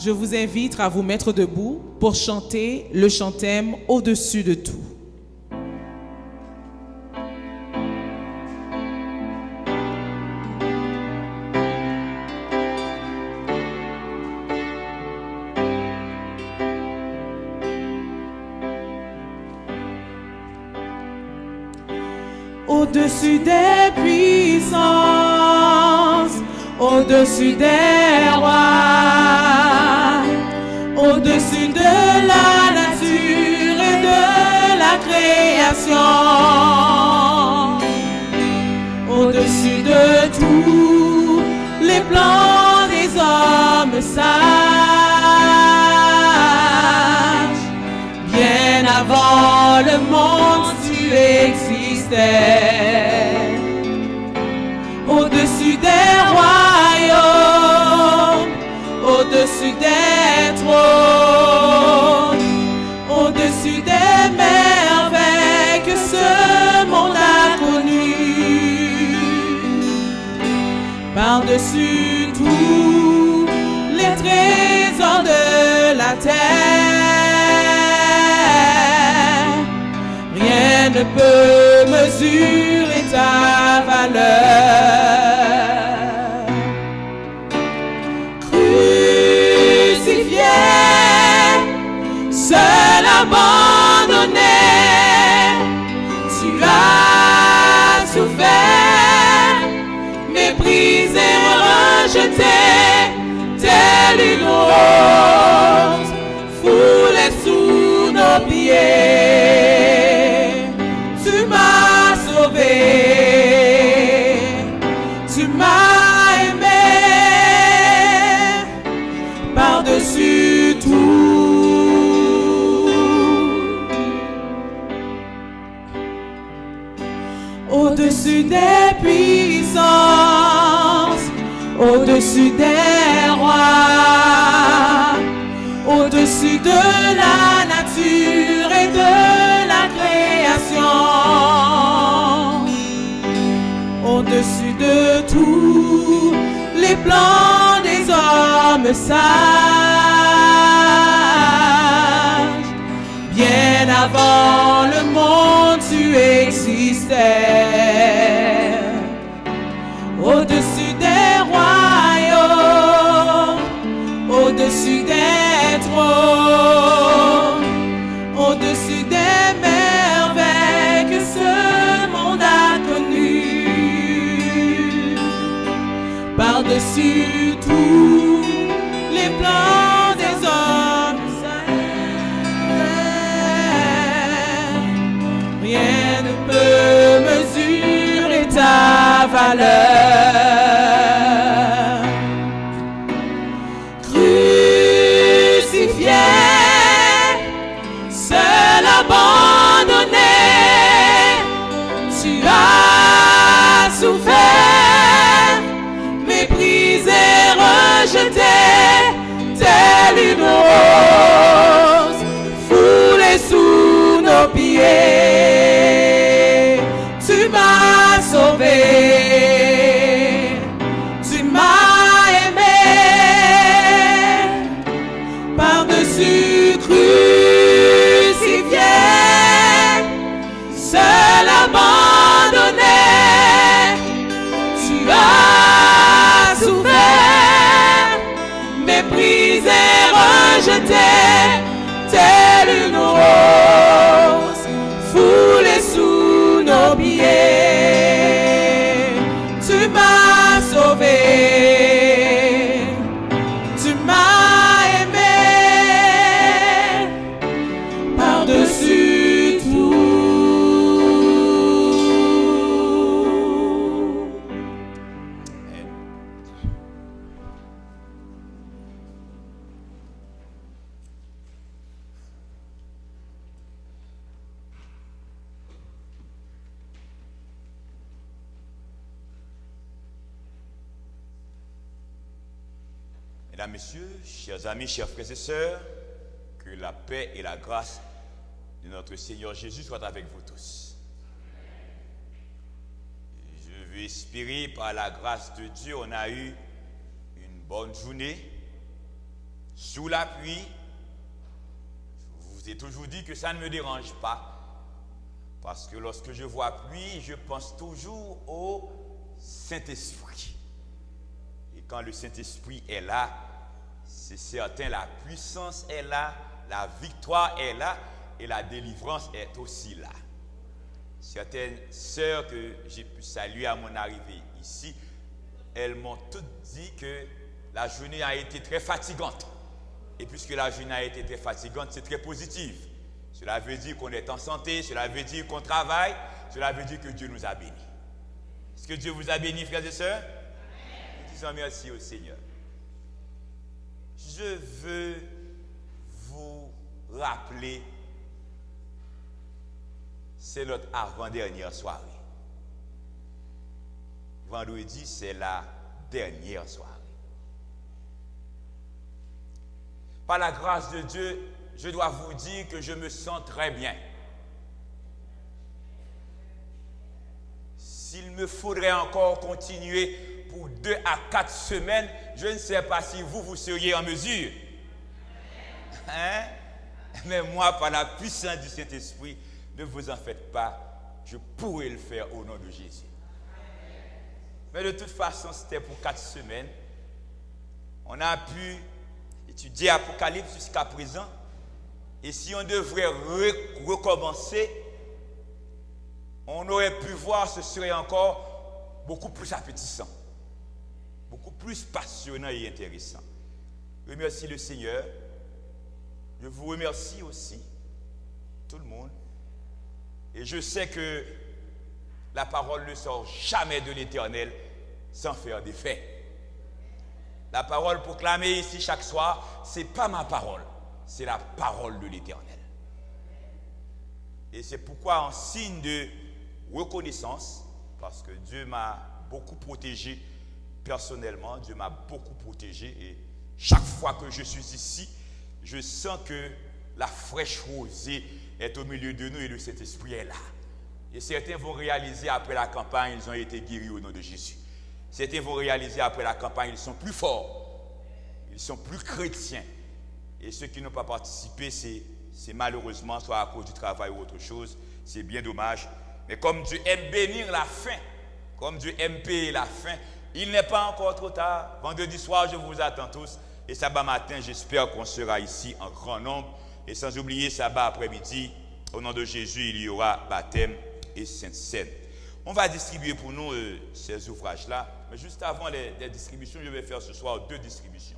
je vous invite à vous mettre debout pour chanter le chantème Au-dessus de tout. Au-dessus des puissances, au-dessus des rois, au-dessus de la nature et de la création, au-dessus de tous les plans des hommes sages, bien avant le monde tu existais. Au-dessus des royaumes, au-dessus des trônes, au-dessus des merveilles que ce monde a connues, par-dessus tous les trésors de la terre, rien ne peut mesurer ta valeur. Crucifié, seul abandonné, tu as souffert, méprisé, rejeté, tel une rose foulée sous nos pieds. Tu m'as sauvé, tu m'as aimé, par-dessus tout. Au-dessus des puissances, au-dessus des rois, au-dessus de la nature et de la création, au-dessus de tous les plans des hommes sages, bien avant le monde tu existais. Au-dessus des royaumes, au-dessus des trônes, au-dessus des merveilles que ce monde a connues, par-dessus tous les plans des hommes sages, rien ne peut mesurer ta valeur. Crucifié, seul abandonné, tu as souffert, méprisé, rejeté, telle une rose foulée sous nos pieds. Tu m'as sauvé, tu m'as aimé, par-dessus crucifié, seul abandonné, tu as souffert, méprisé, rejeté, telle une rose foulée sous nos pieds. Tu m'as sauvé, tu m'as aimé, par-dessus tout. Mesdames, Messieurs, chers amis, chers frères et sœurs, que la paix et la grâce de notre Seigneur Jésus soient avec vous tous. Je veux espérer, par la grâce de Dieu, on a eu une bonne journée sous la pluie. Je vous ai toujours dit que ça ne me dérange pas. Parce que lorsque je vois pluie, je pense toujours au Saint-Esprit. Et quand le Saint-Esprit est là, c'est certain, la puissance est là, la victoire est là et la délivrance est aussi là. Certaines sœurs que j'ai pu saluer à mon arrivée ici, elles m'ont toutes dit que la journée a été très fatigante. Et puisque la journée a été très fatigante, c'est très positif. Cela veut dire qu'on est en santé, cela veut dire qu'on travaille, cela veut dire que Dieu nous a bénis. Est-ce que Dieu vous a bénis, frères et sœurs? Nous disons merci au Seigneur. Je veux vous rappeler, c'est notre avant-dernière soirée. Vendredi, c'est la dernière soirée. Par la grâce de Dieu, je dois vous dire que je me sens très bien. S'il me faudrait encore continuer pour 2 à 4 semaines, je ne sais pas si vous seriez en mesure. Hein? Mais moi, par la puissance du Saint-Esprit, ne vous en faites pas, je pourrais le faire au nom de Jésus. Mais de toute façon, c'était pour 4 semaines. On a pu étudier Apocalypse jusqu'à présent. Et si on devrait recommencer, on aurait pu voir, ce serait encore beaucoup plus appétissant, beaucoup plus passionnant et intéressant. Je remercie le Seigneur. Je vous remercie aussi, tout le monde. Et je sais que la parole ne sort jamais de l'Éternel sans faire d'effet. La parole proclamée ici chaque soir, ce n'est pas ma parole, c'est la parole de l'Éternel. Et c'est pourquoi, en signe de reconnaissance, parce que Dieu m'a beaucoup protégé personnellement, Dieu m'a beaucoup protégé, et chaque fois que je suis ici, je sens que la fraîche rosée est au milieu de nous et le Saint-Esprit est là. Et certains vont réaliser après la campagne, ils ont été guéris au nom de Jésus. Certains vont réaliser après la campagne, ils sont plus forts, ils sont plus chrétiens. Et ceux qui n'ont pas participé, c'est malheureusement, soit à cause du travail ou autre chose, c'est bien dommage. Mais comme Dieu aime bénir la fin, comme Dieu aime payer la fin, il n'est pas encore trop tard. Vendredi soir, je vous attends tous. Et sabbat matin, j'espère qu'on sera ici en grand nombre. Et sans oublier, sabbat après-midi, au nom de Jésus, il y aura baptême et Sainte Seine. On va distribuer pour nous ces ouvrages-là. Mais juste avant les distributions, je vais faire ce soir 2 distributions.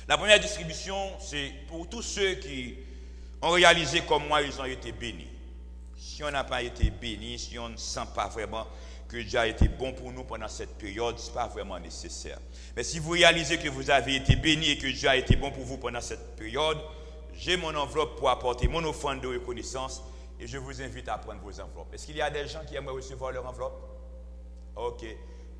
La première distribution, c'est pour tous ceux qui ont réalisé comme moi, ils ont été bénis. Si on n'a pas été bénis, si on ne sent pas vraiment que Dieu a été bon pour nous pendant cette période, ce n'est pas vraiment nécessaire. Mais si vous réalisez que vous avez été bénis et que Dieu a été bon pour vous pendant cette période, j'ai mon enveloppe pour apporter mon offrande de reconnaissance et je vous invite à prendre vos enveloppes. Est-ce qu'il y a des gens qui aimeraient recevoir leur enveloppe? Ok.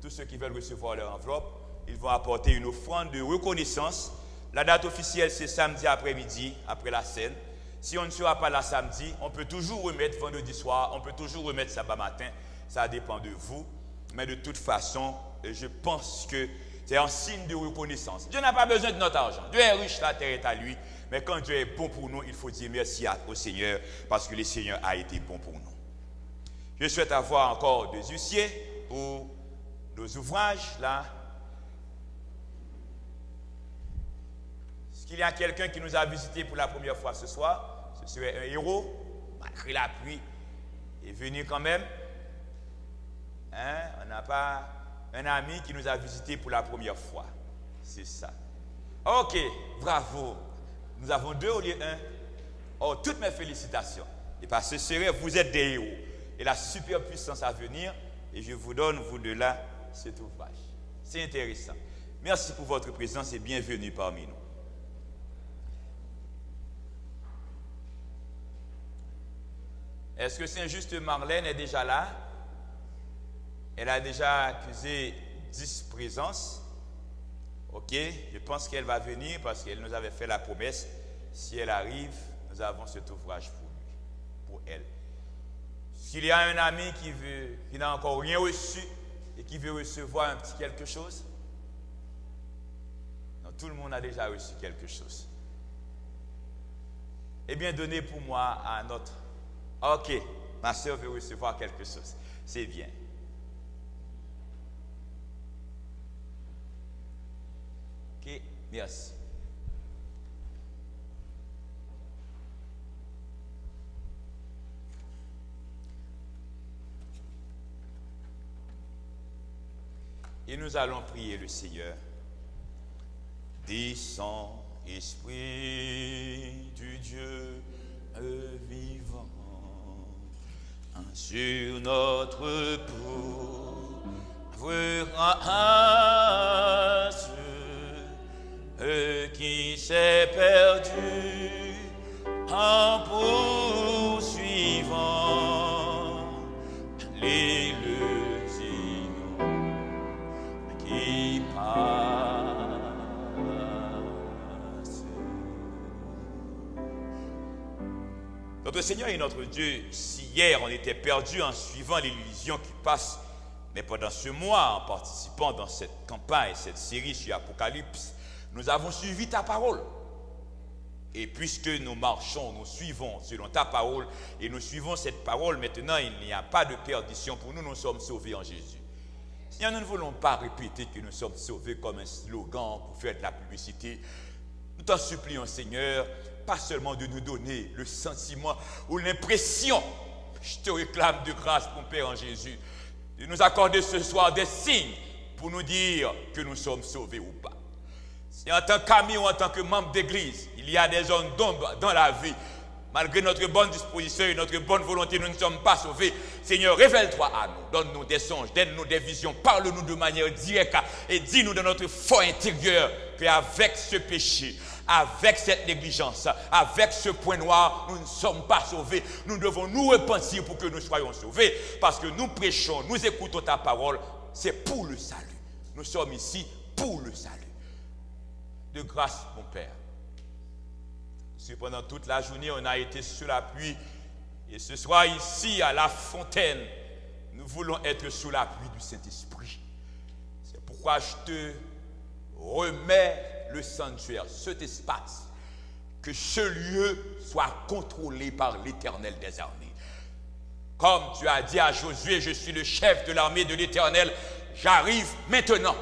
Tous ceux qui veulent recevoir leur enveloppe, ils vont apporter une offrande de reconnaissance. La date officielle, c'est samedi après-midi, après la scène. Si on ne sera pas là samedi, on peut toujours remettre vendredi soir, on peut toujours remettre sabbat matin. Ça dépend de vous. Mais de toute façon, je pense que c'est un signe de reconnaissance. Dieu n'a pas besoin de notre argent. Dieu est riche, la terre est à lui. Mais quand Dieu est bon pour nous, il faut dire merci au Seigneur parce que le Seigneur a été bon pour nous. Je souhaite avoir encore 2 huissiers pour nos ouvrages là. Est-ce qu'il y a quelqu'un qui nous a visité pour la première fois ce soir? Ce serait un héros, malgré la pluie, et venir quand même. Hein? On n'a pas un ami qui nous a visité pour la première fois. C'est ça. Ok, bravo. Nous avons 2 au lieu d'1. Oh, toutes mes félicitations. Et parce que c'est vrai, vous êtes des héros. Et la super puissance à venir. Et je vous donne, vous de là, cet ouvrage. C'est intéressant. Merci pour votre présence et bienvenue parmi nous. Est-ce que Saint-Just Marlène est déjà là? Elle a déjà accusé 10 présences. Ok, je pense qu'elle va venir parce qu'elle nous avait fait la promesse. Si elle arrive, nous avons cet ouvrage pour lui, pour elle. S'il y a un ami qui n'a encore rien reçu et qui veut recevoir un petit quelque chose, Tout le monde a déjà reçu quelque chose. Eh bien, donnez pour moi à notre... Ok, ma soeur veut recevoir quelque chose. C'est bien. Ok, merci. Et nous allons prier le Seigneur. Descends, Esprit du Dieu vivant, sur notre pauvre race qui s'est perdue en poursuivant l'illusion qui passe. Notre Seigneur et notre Dieu, si hier on était perdu en suivant l'illusion qui passe, mais pendant ce mois, en participant dans cette campagne, cette série sur Apocalypse, nous avons suivi ta parole. Et puisque nous marchons, nous suivons selon ta parole, et nous suivons cette parole, maintenant il n'y a pas de perdition pour nous, nous sommes sauvés en Jésus. Seigneur, nous ne voulons pas répéter que nous sommes sauvés comme un slogan pour faire de la publicité. Nous t'en supplions, Seigneur, pas seulement de nous donner le sentiment ou l'impression, je te réclame de grâce, mon Père en Jésus, de nous accorder ce soir des signes pour nous dire que nous sommes sauvés ou pas. Si en tant qu'amis ou en tant que membre d'église, il y a des zones d'ombre dans la vie, malgré notre bonne disposition et notre bonne volonté, nous ne sommes pas sauvés. Seigneur, révèle-toi à nous, donne-nous des songes, donne-nous des visions, parle-nous de manière directe et dis-nous dans notre fort intérieur qu'avec ce péché, avec cette négligence, avec ce point noir, nous ne sommes pas sauvés. Nous devons nous repentir pour que nous soyons sauvés, parce que nous prêchons, nous écoutons ta parole, c'est pour le salut. Nous sommes ici pour le salut. De grâce, mon Père. Pendant toute la journée, on a été sous la pluie. Et ce soir, ici, à la fontaine, nous voulons être sous la pluie du Saint-Esprit. C'est pourquoi je te remets le sanctuaire, cet espace, que ce lieu soit contrôlé par l'Éternel des armées. Comme tu as dit à Josué, je suis le chef de l'armée de l'Éternel, j'arrive maintenant.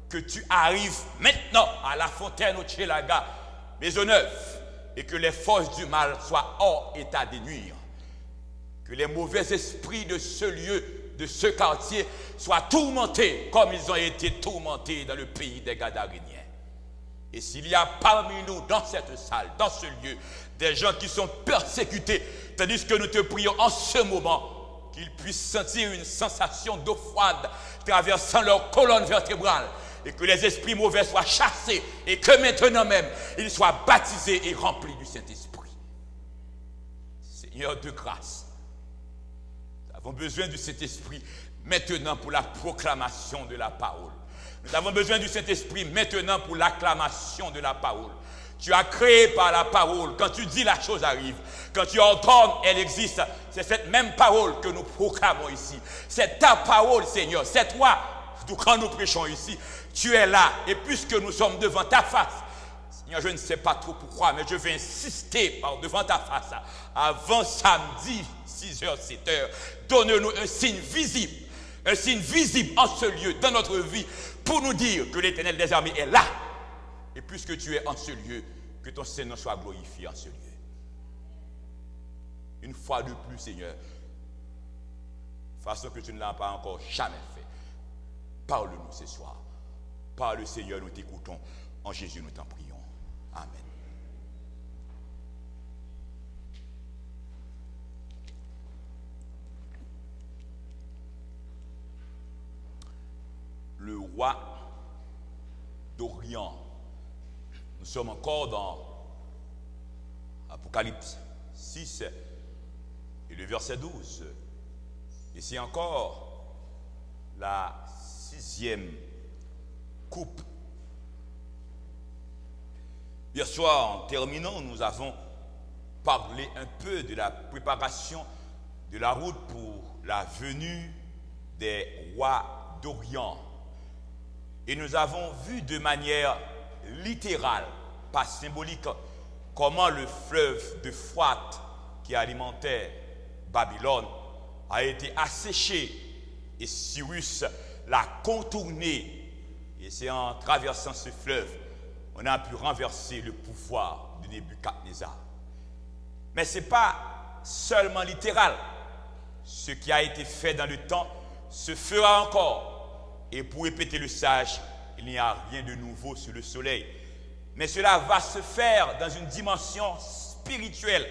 Que tu arrives maintenant à la fontaine au Tchélaga, Maisonneuve, et que les forces du mal soient hors état de nuire. Que les mauvais esprits de ce lieu, de ce quartier, soient tourmentés comme ils ont été tourmentés dans le pays des Gadaréniens. Et s'il y a parmi nous, dans cette salle, dans ce lieu, des gens qui sont persécutés, tandis que nous te prions en ce moment, qu'ils puissent sentir une sensation d'eau froide traversant leur colonne vertébrale, et que les esprits mauvais soient chassés, et que maintenant même, ils soient baptisés et remplis du Saint-Esprit. Seigneur de grâce, nous avons besoin du Saint-Esprit maintenant pour la proclamation de la parole. Nous avons besoin du Saint-Esprit maintenant pour l'acclamation de la parole. Tu as créé par la parole. Quand tu dis, la chose arrive. Quand tu ordonnes, elle existe. C'est cette même parole que nous proclamons ici. C'est ta parole, Seigneur. C'est toi. Quand nous prêchons ici, tu es là. Et puisque nous sommes devant ta face, Seigneur, je ne sais pas trop pourquoi, mais je vais insister devant ta face. Avant samedi, 6h, 7h, donne-nous un signe visible. Un signe visible en ce lieu, dans notre vie, pour nous dire que l'Éternel des armées est là. Et puisque tu es en ce lieu, que ton Seigneur soit glorifié en ce lieu. Une fois de plus, Seigneur, façon que tu ne l'as pas encore jamais fait. Parle-nous ce soir. Parle, Seigneur, nous t'écoutons. En Jésus, nous t'en prions. Amen. Le roi d'Orient. Nous sommes encore dans Apocalypse 6 et le verset 12. Et c'est encore la 6e coupe. Hier soir, en terminant, nous avons parlé un peu de la préparation de la route pour la venue des rois d'Orient. Et nous avons vu de manière littéral, pas symbolique. Comment le fleuve d'Euphrate qui alimentait Babylone a été asséché et Cyrus l'a contourné. Et c'est en traversant ce fleuve on a pu renverser le pouvoir de Nebuchadnezzar. Mais ce n'est pas seulement littéral. Ce qui a été fait dans le temps se fera encore. Et pour répéter le sage, il n'y a rien de nouveau sous le soleil. Mais cela va se faire dans une dimension spirituelle.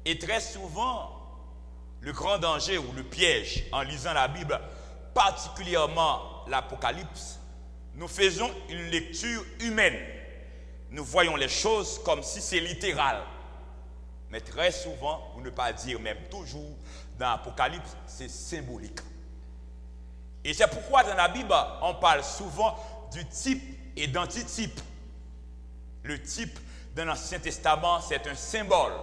Et très souvent, le grand danger ou le piège en lisant la Bible, particulièrement l'Apocalypse, nous faisons une lecture humaine. Nous voyons les choses comme si c'est littéral. Mais très souvent, pour ne pas dire même toujours, dans l'Apocalypse, c'est symbolique. Et c'est pourquoi dans la Bible, on parle souvent du type et d'antitype. Le type dans l'Ancien Testament, c'est un symbole.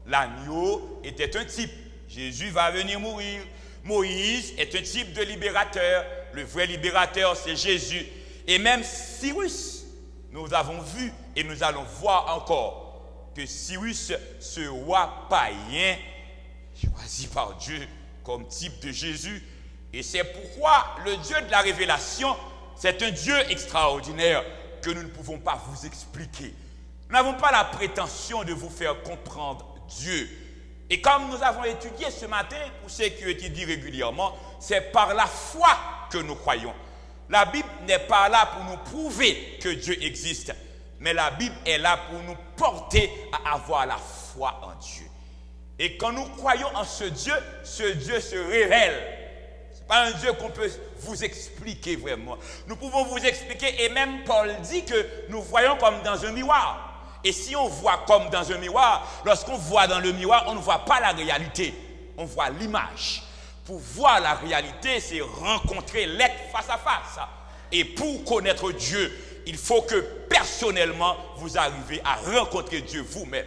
L'agneau était un type. Jésus va venir mourir. Moïse est un type de libérateur. Le vrai libérateur, c'est Jésus. Et même Cyrus, nous avons vu et nous allons voir encore que Cyrus, ce roi païen, choisi par Dieu comme type de Jésus. Et c'est pourquoi le Dieu de la révélation, c'est un Dieu extraordinaire que nous ne pouvons pas vous expliquer. Nous n'avons pas la prétention de vous faire comprendre Dieu. Et comme nous avons étudié ce matin, pour ceux qui étudient régulièrement, c'est par la foi que nous croyons. La Bible n'est pas là pour nous prouver que Dieu existe, mais la Bible est là pour nous porter à avoir la foi en Dieu. Et quand nous croyons en ce Dieu se révèle. Ce n'est pas un Dieu qu'on peut vous expliquer vraiment. Nous pouvons vous expliquer, et même Paul dit que nous voyons comme dans un miroir. Et si on voit comme dans un miroir, lorsqu'on voit dans le miroir, on ne voit pas la réalité, on voit l'image. Pour voir la réalité, c'est rencontrer l'être face à face. Et pour connaître Dieu, il faut que personnellement, vous arriviez à rencontrer Dieu vous-même.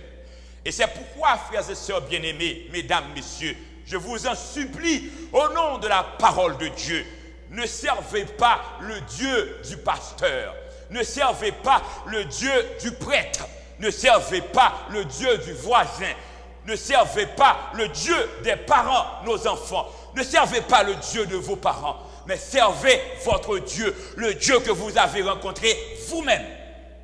Et c'est pourquoi, frères et sœurs bien-aimés, mesdames, messieurs, je vous en supplie, au nom de la parole de Dieu, ne servez pas le Dieu du pasteur, ne servez pas le Dieu du prêtre, ne servez pas le Dieu du voisin, ne servez pas le Dieu des parents, nos enfants, ne servez pas le Dieu de vos parents, mais servez votre Dieu, le Dieu que vous avez rencontré vous-même,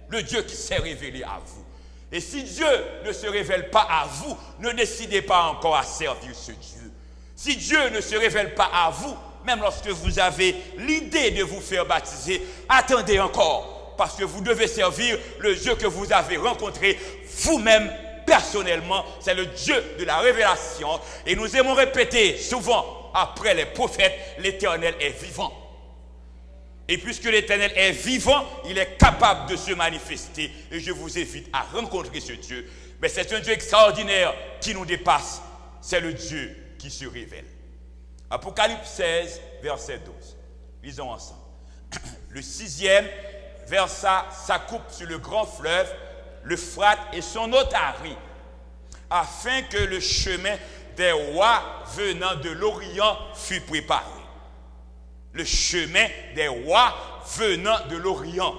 le Dieu qui s'est révélé à vous. Et si Dieu ne se révèle pas à vous, ne décidez pas encore à servir ce Dieu. Si Dieu ne se révèle pas à vous, même lorsque vous avez l'idée de vous faire baptiser, attendez encore, parce que vous devez servir le Dieu que vous avez rencontré vous-même, personnellement. C'est le Dieu de la révélation. Et nous aimons répéter souvent, après les prophètes, l'Éternel est vivant. Et puisque l'Éternel est vivant, il est capable de se manifester. Et je vous invite à rencontrer ce Dieu. Mais c'est un Dieu extraordinaire qui nous dépasse. C'est le Dieu qui se révèle. Apocalypse 16, verset 12. Lisons ensemble. Le 6e versa sa coupe sur le grand fleuve, l'Euphrate et son otarie, afin que le chemin des rois venant de l'Orient fût préparé. Le chemin des rois venant de l'Orient.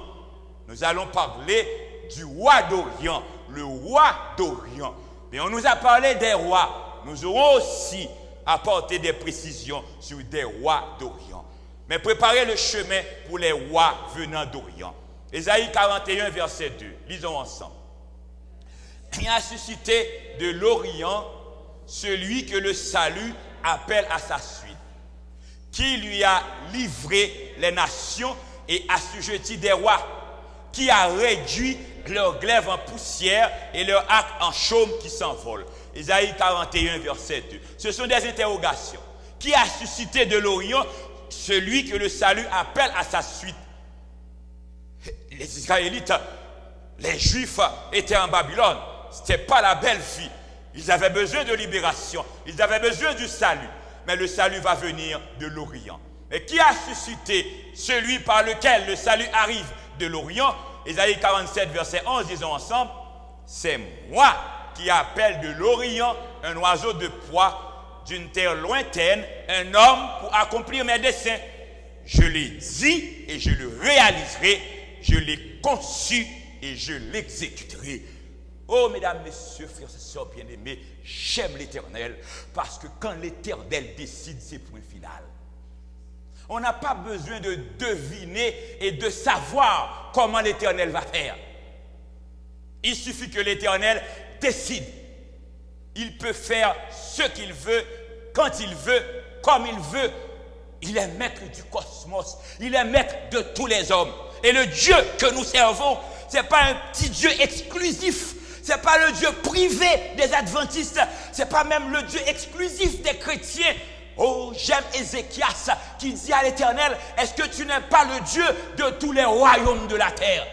Nous allons parler du roi d'Orient, le roi d'Orient. Mais on nous a parlé des rois. Nous aurons aussi apporté des précisions sur des rois d'Orient. Mais préparez le chemin pour les rois venant d'Orient. Ésaïe 41, verset 2. Lisons ensemble. Il a suscité de l'Orient celui que le salut appelle à sa suite, qui lui a livré les nations et assujetti des rois, qui a réduit leurs glaives en poussière et leurs arcs en chaume qui s'envolent. Ésaïe 41, verset 2. Ce sont des interrogations. Qui a suscité de l'Orient celui que le salut appelle à sa suite? Les Israélites, les Juifs étaient en Babylone. Ce n'était pas la belle vie. Ils avaient besoin de libération. Ils avaient besoin du salut. Mais le salut va venir de l'Orient. Et qui a suscité celui par lequel le salut arrive de l'Orient? Ésaïe 47, verset 11, disons ensemble. C'est moi qui appelle de l'Orient un oiseau de proie d'une terre lointaine, un homme pour accomplir mes desseins. Je l'ai dit et je le réaliserai. je l'ai conçu et je l'exécuterai. Oh, mesdames, messieurs, frères et sœurs bien-aimés, j'aime l'Éternel parce que quand l'Éternel décide, c'est point final. On n'a pas besoin de deviner et de savoir comment l'Éternel va faire. Il suffit que l'Éternel décide. Il peut faire ce qu'il veut, quand il veut, comme il veut. Il est maître du cosmos. Il est maître de tous les hommes. Et le Dieu que nous servons, ce n'est pas un petit Dieu exclusif. Ce n'est pas le Dieu privé des adventistes. Ce n'est pas même le Dieu exclusif des chrétiens. Oh, j'aime Ézéchias qui dit à l'Éternel, est-ce que tu n'es pas le Dieu de tous les royaumes de la terre?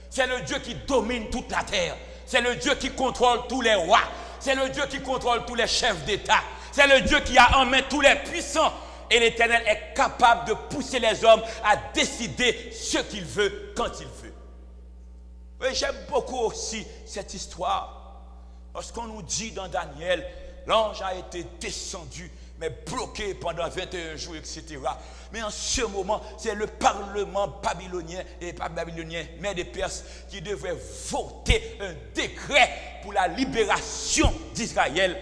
C'est le Dieu qui domine toute la terre. C'est le Dieu qui contrôle tous les rois. C'est le Dieu qui contrôle tous les chefs d'État. C'est le Dieu qui a en main tous les puissants. Et l'Éternel est capable de pousser les hommes à décider ce qu'il veut, quand il veut. Oui, j'aime beaucoup aussi cette histoire. Lorsqu'on nous dit dans Daniel, l'ange a été descendu, mais bloqué pendant 21 jours, etc. Mais en ce moment, c'est le parlement babylonien, et pas babylonien, mais des Perses, qui devrait voter un décret pour la libération d'Israël.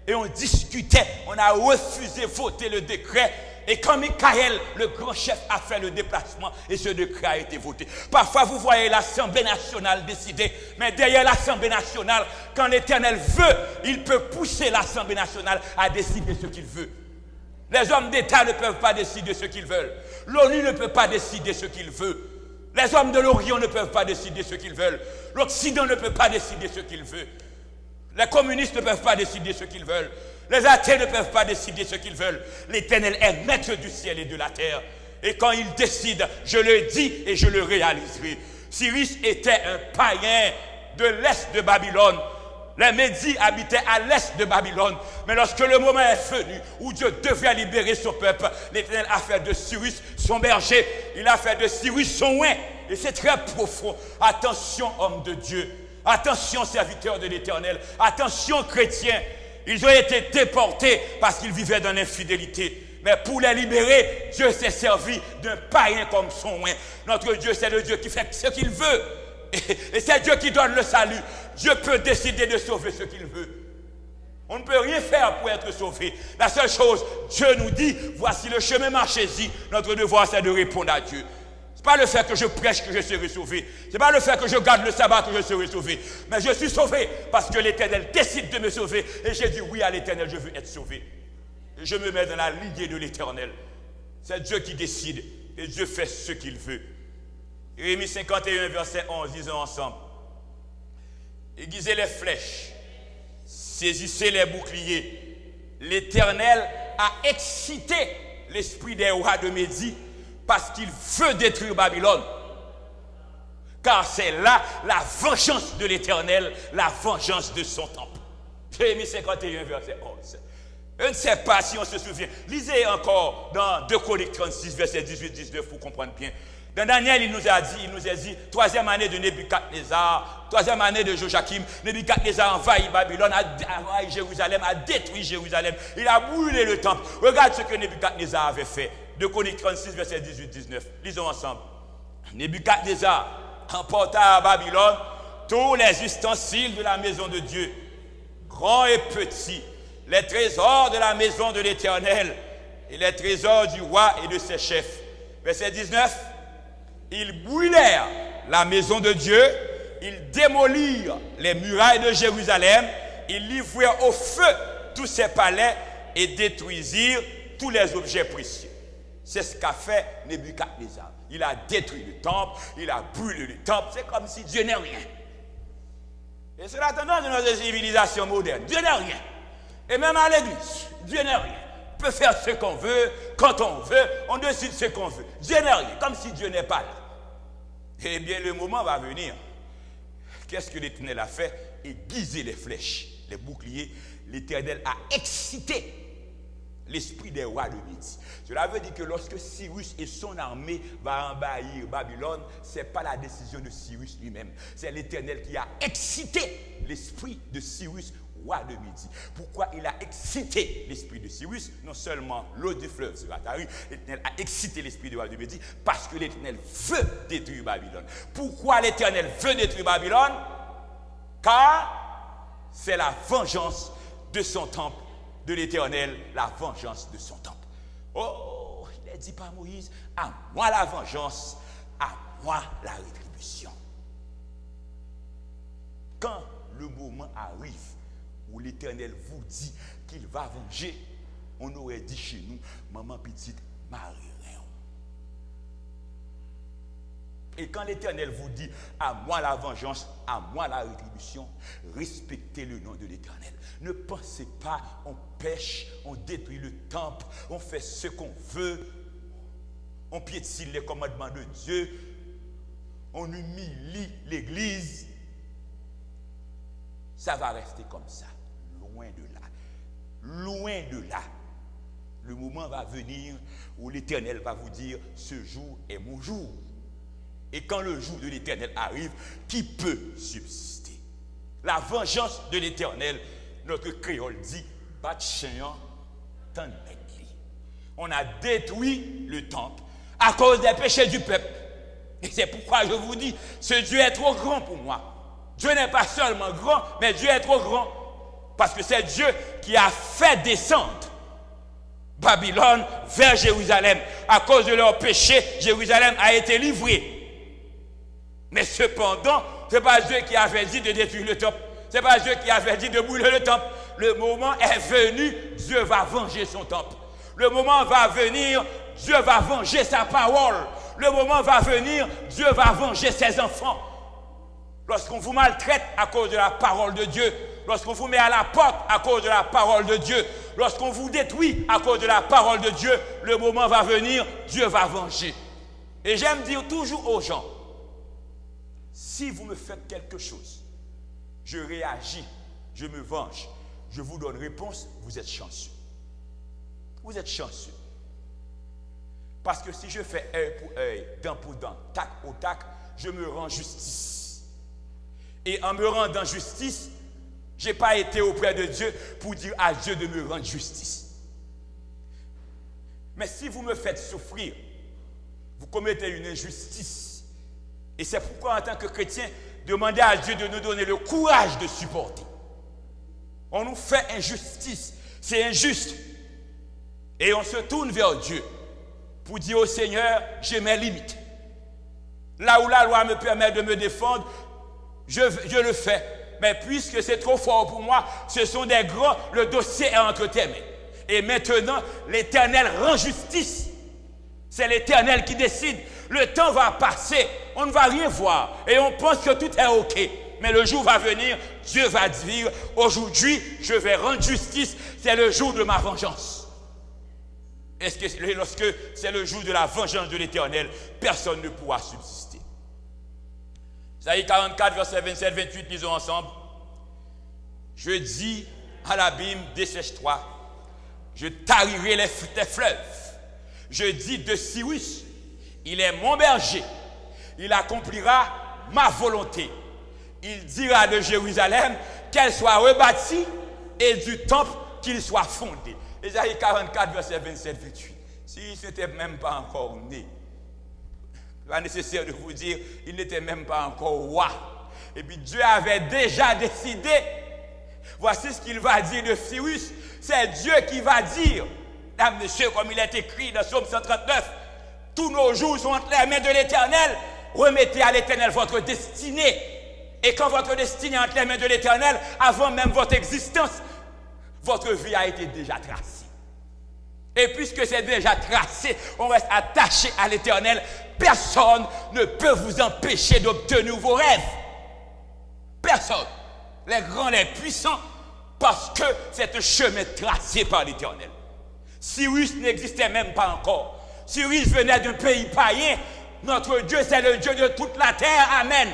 Et on discutait, on a refusé de voter le décret. Et quand Michael, le grand chef, a fait le déplacement, et ce décret a été voté. Parfois, vous voyez l'Assemblée nationale décider, mais derrière l'Assemblée nationale, quand l'Éternel veut, il peut pousser l'Assemblée nationale à décider ce qu'il veut. Les hommes d'État ne peuvent pas décider ce qu'ils veulent. L'ONU ne peut pas décider ce qu'il veut. Les hommes de l'Orient ne peuvent pas décider ce qu'ils veulent. L'Occident ne peut pas décider ce qu'il veut. Les communistes ne peuvent pas décider ce qu'ils veulent. Les athées ne peuvent pas décider ce qu'ils veulent. L'Éternel est maître du ciel et de la terre. Et quand il décide, je le dis et je le réaliserai. Cyrus était un païen de l'est de Babylone. Les Médis habitaient à l'est de Babylone. Mais lorsque le moment est venu où Dieu devait libérer son peuple, l'Éternel a fait de Cyrus son berger. Il a fait de Cyrus son oint. Et c'est très profond. Attention, homme de Dieu. Attention, serviteurs de l'Éternel. Attention, chrétiens. Ils ont été déportés parce qu'ils vivaient dans l'infidélité. Mais pour les libérer, Dieu s'est servi d'un païen comme son oint. Notre Dieu, c'est le Dieu qui fait ce qu'il veut. Et c'est Dieu qui donne le salut. Dieu peut décider de sauver ce qu'il veut. On ne peut rien faire pour être sauvé. La seule chose, Dieu nous dit, voici le chemin, marchez-y. Notre devoir, c'est de répondre à Dieu. Ce n'est pas le fait que je prêche que je serai sauvé. Ce n'est pas le fait que je garde le sabbat que je serai sauvé. Mais je suis sauvé parce que l'Éternel décide de me sauver. Et j'ai dit oui à l'Éternel, je veux être sauvé. Et je me mets dans la lignée de l'Éternel. C'est Dieu qui décide. Et Dieu fait ce qu'il veut. Jérémie 51, verset 11, disons ensemble. Aiguisez les flèches, saisissez les boucliers. L'Éternel a excité l'esprit des rois de Médie parce qu'il veut détruire Babylone. Car c'est là la vengeance de l'Éternel, la vengeance de son temple. Jérémie 51, verset 11. Je ne sais pas si on se souvient. Lisez encore dans 2 Chroniques 36, verset 18-19 pour comprendre bien. Dans Daniel, il nous a dit, troisième année de Nebuchadnezzar, troisième année de Joachim, Nebuchadnezzar envahit Babylone, a envahi Jérusalem, a détruit Jérusalem, il a brûlé le temple. Regarde ce que Nebuchadnezzar avait fait. 2 Chroniques 36, verset 18-19. Lisons ensemble. Nebuchadnezzar emporta à Babylone tous les ustensiles de la maison de Dieu, grands et petits, les trésors de la maison de l'Éternel et les trésors du roi et de ses chefs. Verset 19. Ils brûlèrent la maison de Dieu, ils démolirent les murailles de Jérusalem, ils livrèrent au feu tous ses palais et détruisirent tous les objets précieux. C'est ce qu'a fait Nebuchadnezzar. Il a détruit le temple, il a brûlé le temple. C'est comme si Dieu n'est rien. Et c'est la tendance de notre civilisation moderne. Dieu n'est rien. Et même à l'église, Dieu n'est rien. On peut faire ce qu'on veut, quand on veut, on décide ce qu'on veut. Dieu n'est rien, comme si Dieu n'est pas là. Eh bien, le moment va venir. Qu'est-ce que l'Éternel a fait? Aiguiser les flèches, les boucliers. L'Éternel a excité l'esprit des rois de Médie. Cela veut dire que lorsque Cyrus et son armée vont envahir Babylone, ce n'est pas la décision de Cyrus lui-même. C'est l'Éternel qui a excité l'esprit de Cyrus, roi de Midi. Pourquoi il a excité l'esprit de Cyrus? Non seulement l'eau du fleuve sera tarie, l'Éternel a excité l'esprit du roi de Midi parce que l'Éternel veut détruire Babylone. Pourquoi l'Éternel veut détruire Babylone? Car c'est la vengeance de son temple, de l'Éternel, la vengeance de son temple. Oh, il a dit par Moïse, à moi la vengeance, à moi la rétribution. Quand le moment arrive où l'Éternel vous dit qu'il va venger, on aurait dit chez nous, maman petite, Marie. Et quand l'Éternel vous dit, à moi la vengeance, à moi la rétribution, respectez le nom de l'Éternel. Ne pensez pas, on pêche, on détruit le temple, on fait ce qu'on veut, on piétine les commandements de Dieu, on humilie l'Église. Ça va rester comme ça, loin de là. Loin de là. Le moment va venir où l'Éternel va vous dire, ce jour est mon jour. Et quand le jour de l'Éternel arrive, qui peut subsister? La vengeance de l'Éternel, notre créole dit, bat chien, tant de on a détruit le temple à cause des péchés du peuple. Et c'est pourquoi je vous dis, ce Dieu est trop grand pour moi. Dieu n'est pas seulement grand, mais Dieu est trop grand. Parce que c'est Dieu qui a fait descendre Babylone vers Jérusalem. À cause de leurs péchés, Jérusalem a été livrée. Mais cependant, ce n'est pas Dieu qui avait dit de détruire le temple. Ce n'est pas Dieu qui avait dit de brûler le temple. Le moment est venu, Dieu va venger son temple. Le moment va venir, Dieu va venger sa parole. Le moment va venir, Dieu va venger ses enfants. Lorsqu'on vous maltraite à cause de la parole de Dieu, lorsqu'on vous met à la porte à cause de la parole de Dieu, lorsqu'on vous détruit à cause de la parole de Dieu, le moment va venir, Dieu va venger. Et j'aime dire toujours aux gens, si vous me faites quelque chose, je réagis, je me venge, je vous donne réponse, vous êtes chanceux. Vous êtes chanceux. Parce que si je fais œil pour œil, dent pour dent, tac au tac, je me rends justice. Et en me rendant justice, je n'ai pas été auprès de Dieu pour dire à Dieu de me rendre justice. Mais si vous me faites souffrir, vous commettez une injustice. Et c'est pourquoi en tant que chrétien, demandez à Dieu de nous donner le courage de supporter. On nous fait injustice, c'est injuste. Et on se tourne vers Dieu pour dire au Seigneur, j'ai mes limites. Là où la loi me permet de me défendre, je le fais. Mais puisque c'est trop fort pour moi, ce sont des grands, le dossier est entre tes mains. Et maintenant, l'Éternel rend justice. C'est l'Éternel qui décide. Le temps va passer, on ne va rien voir. Et on pense que tout est OK. Mais le jour va venir, Dieu va dire, aujourd'hui, je vais rendre justice. C'est le jour de ma vengeance. Est-ce que lorsque c'est le jour de la vengeance de l'Éternel, personne ne pourra subsister. Isaïe 44, verset 27-28, lisons ensemble. Je dis à l'abîme, dessèche-toi. Je tarirai tes fleuves. Je dis de Cyrus, il est mon berger. Il accomplira ma volonté. Il dira de Jérusalem qu'elle soit rebâtie et du temple qu'il soit fondé. Isaïe 44, verset 27-28. Si ce n'était même pas encore né, pas nécessaire de vous dire, il n'était même pas encore roi. Et puis Dieu avait déjà décidé. Voici ce qu'il va dire de Cyrus. C'est Dieu qui va dire, mesdames, messieurs, comme il est écrit dans Psaume 139, tous nos jours sont entre les mains de l'Éternel. Remettez à l'Éternel votre destinée. Et quand votre destinée est entre les mains de l'Éternel, avant même votre existence, votre vie a été déjà tracée. Et puisque c'est déjà tracé, on reste attaché à l'Éternel. Personne ne peut vous empêcher d'obtenir vos rêves. Personne. Les grands, les puissants, parce que c'est un chemin tracé par l'Éternel. Cyrus n'existait même pas encore. Cyrus venait d'un pays païen. Notre Dieu, c'est le Dieu de toute la terre. Amen.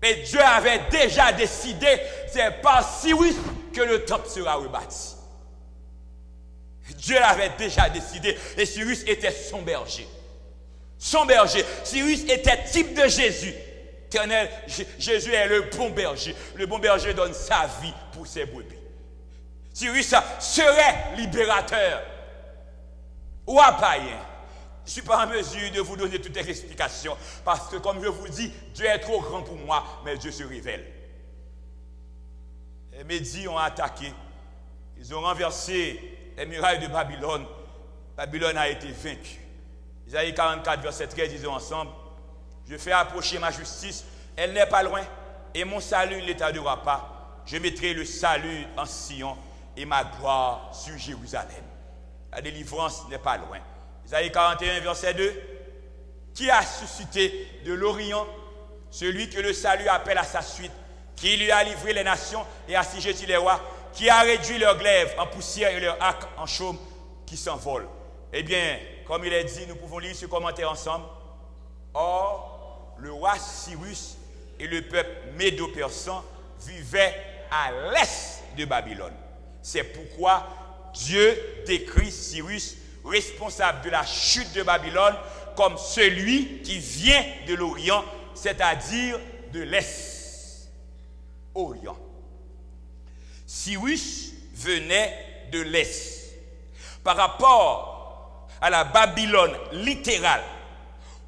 Et Dieu avait déjà décidé, c'est par Cyrus que le temple sera rebâti. Dieu l'avait déjà décidé. Et Cyrus était son berger. Son berger. Cyrus était type de Jésus. Éternel, Jésus est le bon berger. Le bon berger donne sa vie pour ses brebis. Cyrus serait libérateur ou un païen. Je ne suis pas en mesure de vous donner toutes les explications parce que, comme je vous dis, Dieu est trop grand pour moi, mais Dieu se révèle. Les Médis ont attaqué. Ils ont renversé les murailles de Babylone. Babylone a été vaincue. Isaïe 44, verset 13, disons ensemble, je fais approcher ma justice, elle n'est pas loin, et mon salut ne tardera pas. Je mettrai le salut en Sion et ma gloire sur Jérusalem. La délivrance n'est pas loin. Isaïe 41, verset 2, qui a suscité de l'Orient celui que le salut appelle à sa suite, qui lui a livré les nations et assujetti les rois, qui a réduit leurs glaives en poussière et leurs arcs en chaume qui s'envolent. Eh bien, comme il est dit, nous pouvons lire ce commentaire ensemble. Or, le roi Cyrus et le peuple médo-persan vivaient à l'est de Babylone. C'est pourquoi Dieu décrit Cyrus responsable de la chute de Babylone comme celui qui vient de l'Orient, c'est-à-dire de l'Est. Orient. Cyrus venait de l'Est. Par rapport à la Babylone littérale,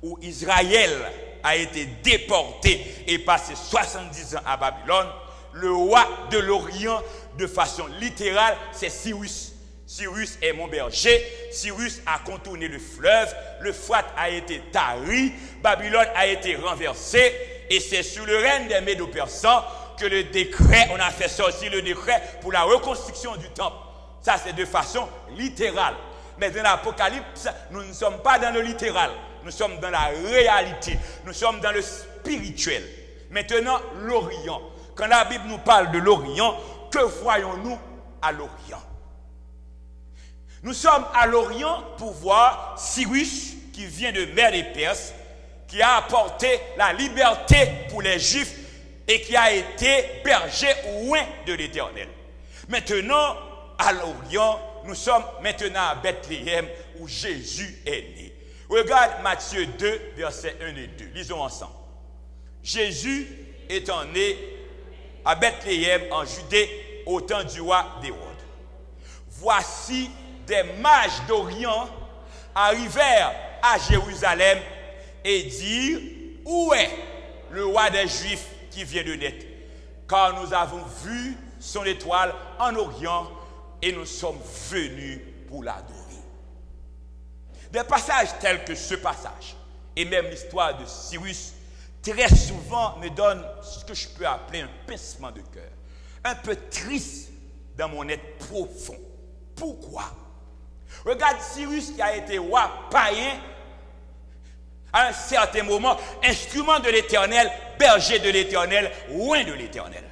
où Israël a été déporté et passé 70 ans à Babylone, le roi de l'Orient, de façon littérale, c'est Cyrus. Cyrus est mon berger. Cyrus a contourné le fleuve. L'Euphrate a été tari. Babylone a été renversée. Et c'est sous le règne des Médo-Persans que le décret, on a fait sortir le décret pour la reconstruction du temple. Ça, c'est de façon littérale. Mais dans l'Apocalypse, nous ne sommes pas dans le littéral. Nous sommes dans la réalité. Nous sommes dans le spirituel. Maintenant, l'Orient. Quand la Bible nous parle de l'Orient, que voyons-nous à l'Orient? Nous sommes à l'Orient pour voir Cyrus, qui vient de Mède et Perse, qui a apporté la liberté pour les Juifs et qui a été berger loin de l'Éternel. Maintenant, à l'Orient, nous sommes maintenant à Bethléem où Jésus est né. Regarde Matthieu 2, versets 1 et 2. Lisons ensemble. Jésus étant né à Bethléem en Judée au temps du roi d'Hérode. Voici des mages d'Orient arrivèrent à Jérusalem et dirent, où est le roi des Juifs qui vient de naître? Car nous avons vu son étoile en Orient et nous sommes venus pour l'adorer. Des passages tels que ce passage, et même l'histoire de Cyrus, très souvent me donnent ce que je peux appeler un pincement de cœur, un peu triste dans mon être profond. Pourquoi? Regarde Cyrus qui a été roi païen, à un certain moment, instrument de l'Éternel, berger de l'Éternel, loin de l'Éternel.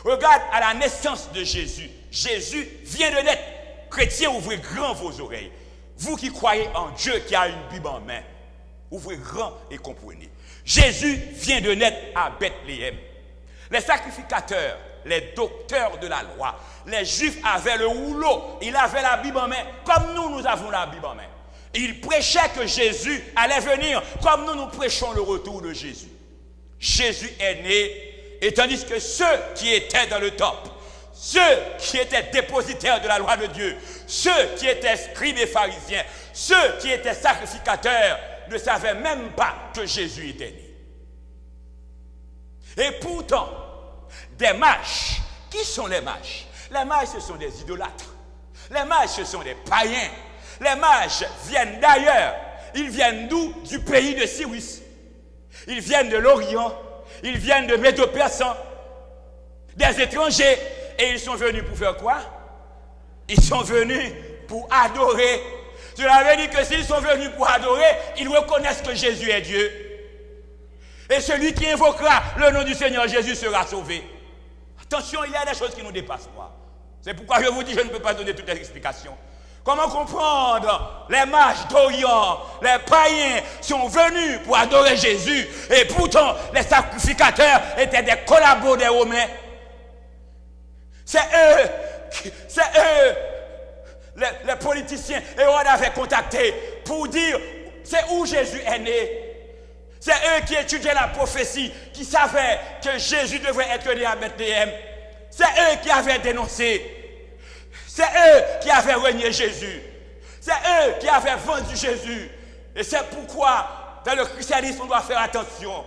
Regarde à la naissance de Jésus. Jésus vient de naître. Chrétiens, ouvrez grand vos oreilles. Vous qui croyez en Dieu qui a une Bible en main, ouvrez grand et comprenez. Jésus vient de naître à Bethléem. Les sacrificateurs, les docteurs de la loi, les Juifs avaient le rouleau, ils avaient la Bible en main, comme nous avons la Bible en main. Ils prêchaient que Jésus allait venir, comme nous prêchons le retour de Jésus. Jésus est né, et tandis que ceux qui étaient dans le temple, ceux qui étaient dépositaires de la loi de Dieu, ceux qui étaient scribes et pharisiens, ceux qui étaient sacrificateurs, ne savaient même pas que Jésus était né. Et pourtant, des mages, qui sont les mages? Les mages, ce sont des idolâtres. Les mages, ce sont des païens. Les mages viennent d'ailleurs. Ils viennent d'où? Du pays de Cyrus. Ils viennent de l'Orient. Ils viennent de Médo-Persan. Des étrangers. Et ils sont venus pour faire quoi? Ils sont venus pour adorer. Cela veut dire que s'ils sont venus pour adorer, ils reconnaissent que Jésus est Dieu. Et celui qui invoquera le nom du Seigneur Jésus sera sauvé. Attention, il y a des choses qui nous dépassent. C'est pourquoi je vous dis, je ne peux pas donner toutes les explications. Comment comprendre? Les mages d'Orient, les païens sont venus pour adorer Jésus. Et pourtant, les sacrificateurs étaient des collabos des Romains. C'est eux, les politiciens, Hérode avait contacté pour dire, c'est où Jésus est né. C'est eux qui étudiaient la prophétie, qui savaient que Jésus devrait être né à Bethléem. C'est eux qui avaient dénoncé. C'est eux qui avaient renié Jésus. C'est eux qui avaient vendu Jésus. Et c'est pourquoi, dans le christianisme, on doit faire attention.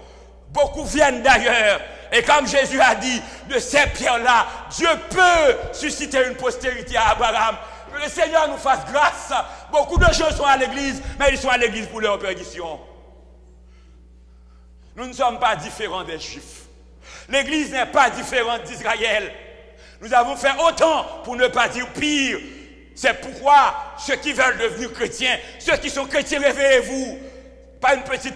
Beaucoup viennent d'ailleurs. Et comme Jésus a dit, de ces pierres-là, Dieu peut susciter une postérité à Abraham. Que le Seigneur nous fasse grâce. Beaucoup de gens sont à l'église, mais ils sont à l'église pour leur perdition. Nous ne sommes pas différents des Juifs. L'église n'est pas différente d'Israël. Nous avons fait autant pour ne pas dire pire. C'est pourquoi ceux qui veulent devenir chrétiens, ceux qui sont chrétiens, réveillez-vous. Pas un petit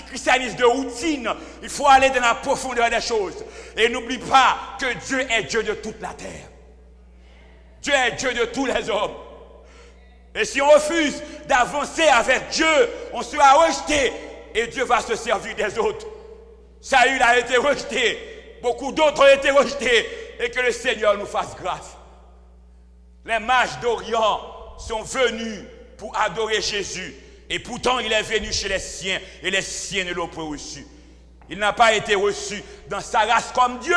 christianisme de routine. Il faut aller dans la profondeur des choses. Et n'oublie pas que Dieu est Dieu de toute la terre. Dieu est Dieu de tous les hommes. Et si on refuse d'avancer avec Dieu, on sera rejeté. Et Dieu va se servir des autres. Saül a été rejeté. Beaucoup d'autres ont été rejetés. Et que le Seigneur nous fasse grâce. Les mages d'Orient sont venus pour adorer Jésus. Et pourtant, il est venu chez les siens. Et les siens ne l'ont pas reçu. Il n'a pas été reçu dans sa race comme Dieu.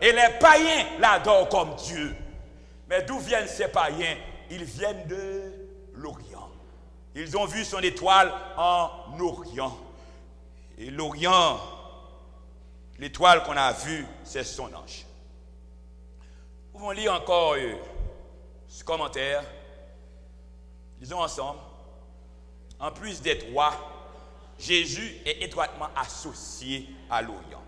Et les païens l'adorent comme Dieu. Mais d'où viennent ces païens? Ils viennent de l'Orient. Ils ont vu son étoile en Orient. Et l'Orient, l'étoile qu'on a vue, c'est son ange. Nous pouvons lire encore ce commentaire. Lisons ensemble. En plus d'être roi, Jésus est étroitement associé à l'Orient.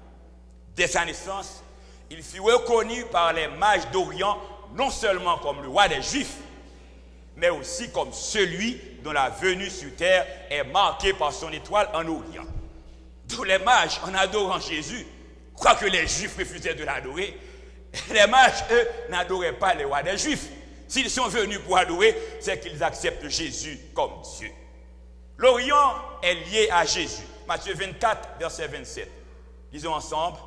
Dès sa naissance, il fut reconnu par les mages d'Orient non seulement comme le roi des Juifs, mais aussi comme celui dont la venue sur terre est marquée par son étoile en Orient. Tous les mages, en adorant Jésus, quoique les Juifs refusaient de l'adorer, les mages, eux, n'adoraient pas les rois des Juifs. S'ils sont venus pour adorer, c'est qu'ils acceptent Jésus comme Dieu. L'Orient est lié à Jésus. Matthieu 24, verset 27. Lisons ensemble.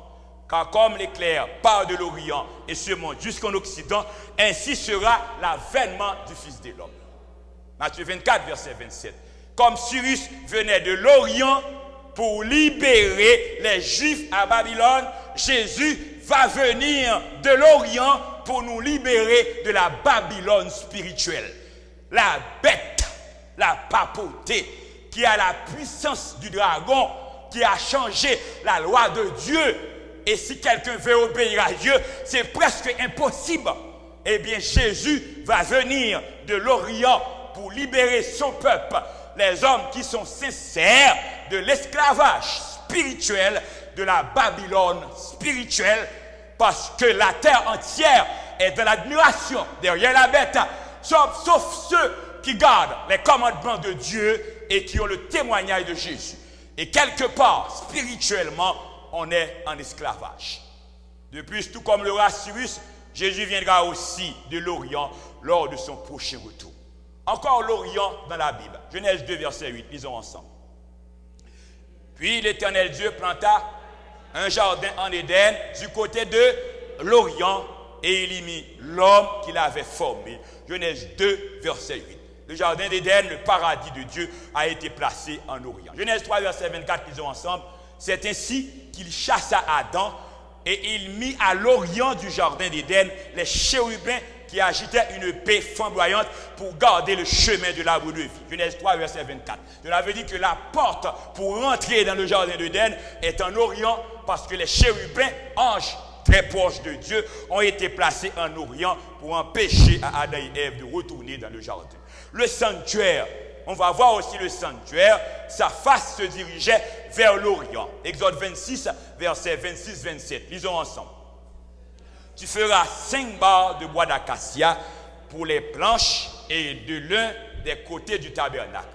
Car comme l'éclair part de l'Orient et se monte jusqu'en Occident, ainsi sera l'avènement du Fils de l'homme. Matthieu 24, verset 27. Comme Cyrus venait de l'Orient pour libérer les Juifs à Babylone, Jésus va venir de l'Orient pour nous libérer de la Babylone spirituelle. La bête, la papauté, qui a la puissance du dragon, qui a changé la loi de Dieu. Et si quelqu'un veut obéir à Dieu, c'est presque impossible. Eh bien, Jésus va venir de l'Orient pour libérer son peuple, les hommes qui sont sincères de l'esclavage spirituel, de la Babylone spirituelle, parce que la terre entière est dans l'admiration derrière la bête, sauf ceux qui gardent les commandements de Dieu et qui ont le témoignage de Jésus. Et quelque part, spirituellement, on est en esclavage. De plus, tout comme le roi Cyrus, Jésus viendra aussi de l'Orient lors de son prochain retour. Encore l'Orient dans la Bible. Genèse 2, verset 8. Lisons ensemble. Puis l'Éternel Dieu planta un jardin en Éden du côté de l'Orient et il y mit l'homme qu'il avait formé. Genèse 2, verset 8. Le jardin d'Éden, le paradis de Dieu, a été placé en Orient. Genèse 3, verset 24, lisons ensemble. C'est ainsi qu'il chassa Adam et il mit à l'orient du jardin d'Éden les chérubins qui agitaient une paix flamboyante pour garder le chemin de l'arbre de vie. Genèse 3, verset 24. Cela veut dire que la porte pour rentrer dans le jardin d'Éden est en Orient parce que les chérubins, anges très proches de Dieu, ont été placés en Orient pour empêcher à Adam et Ève de retourner dans le jardin. Le sanctuaire, on va voir aussi le sanctuaire, sa face se dirigeait vers l'Orient. Exode 26, versets 26-27. Lisons ensemble. Tu feras 5 barres de bois d'acacia pour les planches et de l'un des côtés du tabernacle.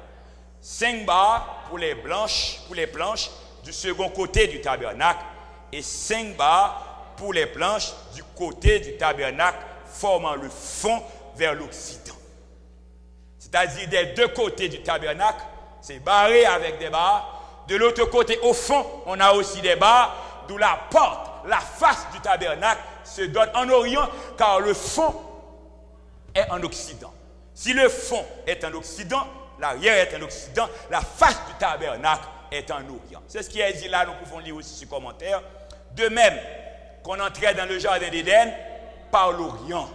5 barres pour les planches du second côté du tabernacle et 5 barres pour les planches du côté du tabernacle formant le fond vers l'Occident. C'est-à-dire des deux côtés du tabernacle, c'est barré avec des barres. De l'autre côté, au fond, on a aussi des barres, d'où la porte, la face du tabernacle se donne en Orient, car le fond est en Occident. Si le fond est en Occident, l'arrière est en Occident, la face du tabernacle est en Orient. C'est ce qui est dit là, nous pouvons lire aussi ce commentaire. De même qu'on entrait dans le jardin d'Éden par l'Orient,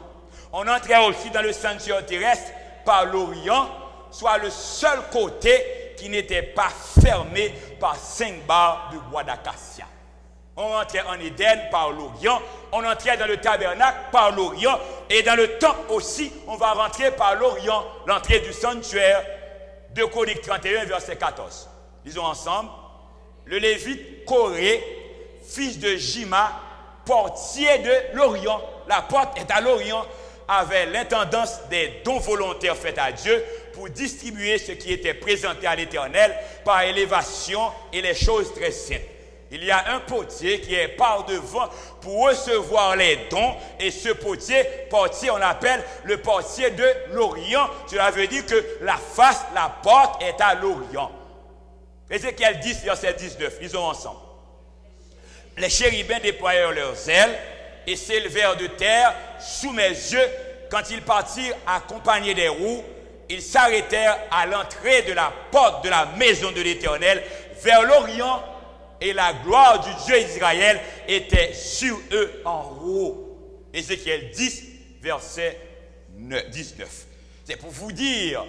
on entrait aussi dans le sanctuaire terrestre par l'Orient, soit le seul côté qui n'était pas fermé par 5 barres de bois d'acacia. On entrait en Éden par l'Orient, on entrait dans le tabernacle par l'Orient, et dans le temple aussi, on va rentrer par l'Orient, l'entrée du sanctuaire. 2 Chroniques 31, verset 14. Lisons ensemble. Le Lévite Coré, fils de Jima, portier de l'Orient, la porte est à l'Orient, avait l'intendance des dons volontaires faits à Dieu pour distribuer ce qui était présenté à l'Éternel par élévation et les choses très saintes. Il y a un potier qui est par devant pour recevoir les dons, et ce portier, on l'appelle le portier de l'Orient. Cela veut dire que la porte est à l'Orient. Ézéchiel 10, verset 19, lisons ensemble. Les chérubins déployèrent leurs ailes et s'élevèrent de terre sous mes yeux. Quand ils partirent accompagnés des roues, ils s'arrêtèrent à l'entrée de la porte de la maison de l'Éternel vers l'Orient, et la gloire du Dieu d'Israël était sur eux en haut. Ézéchiel 10, verset 19. C'est pour vous dire,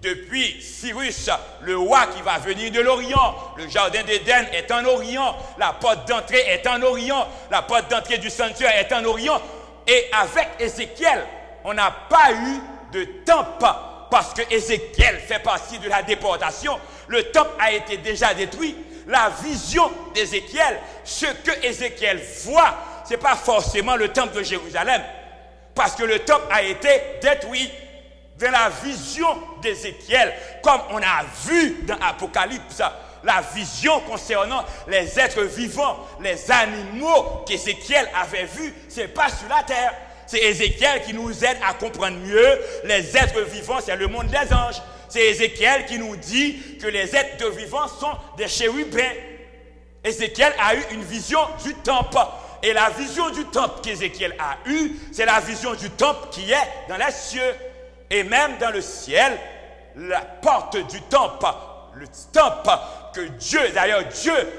depuis Cyrus, le roi qui va venir de l'Orient, le jardin d'Éden est en Orient, la porte d'entrée est en Orient, la porte d'entrée du sanctuaire est en Orient. Et avec Ézéchiel, on n'a pas eu de temple, parce que Ézéchiel fait partie de la déportation. Le temple a été déjà détruit. La vision d'Ézéchiel, ce que Ézéchiel voit, ce n'est pas forcément le temple de Jérusalem, parce que le temple a été détruit. Dans la vision d'Ézéchiel, comme on a vu dans Apocalypse, la vision concernant les êtres vivants, les animaux qu'Ézéchiel avait vus, ce n'est pas sur la terre. C'est Ézéchiel qui nous aide à comprendre mieux les êtres vivants, c'est le monde des anges. C'est Ézéchiel qui nous dit que les êtres vivants sont des chérubins. Ézéchiel a eu une vision du temple. Et la vision du temple qu'Ézéchiel a eue, c'est la vision du temple qui est dans les cieux. Et même dans le ciel, la porte du temple, le temple que Dieu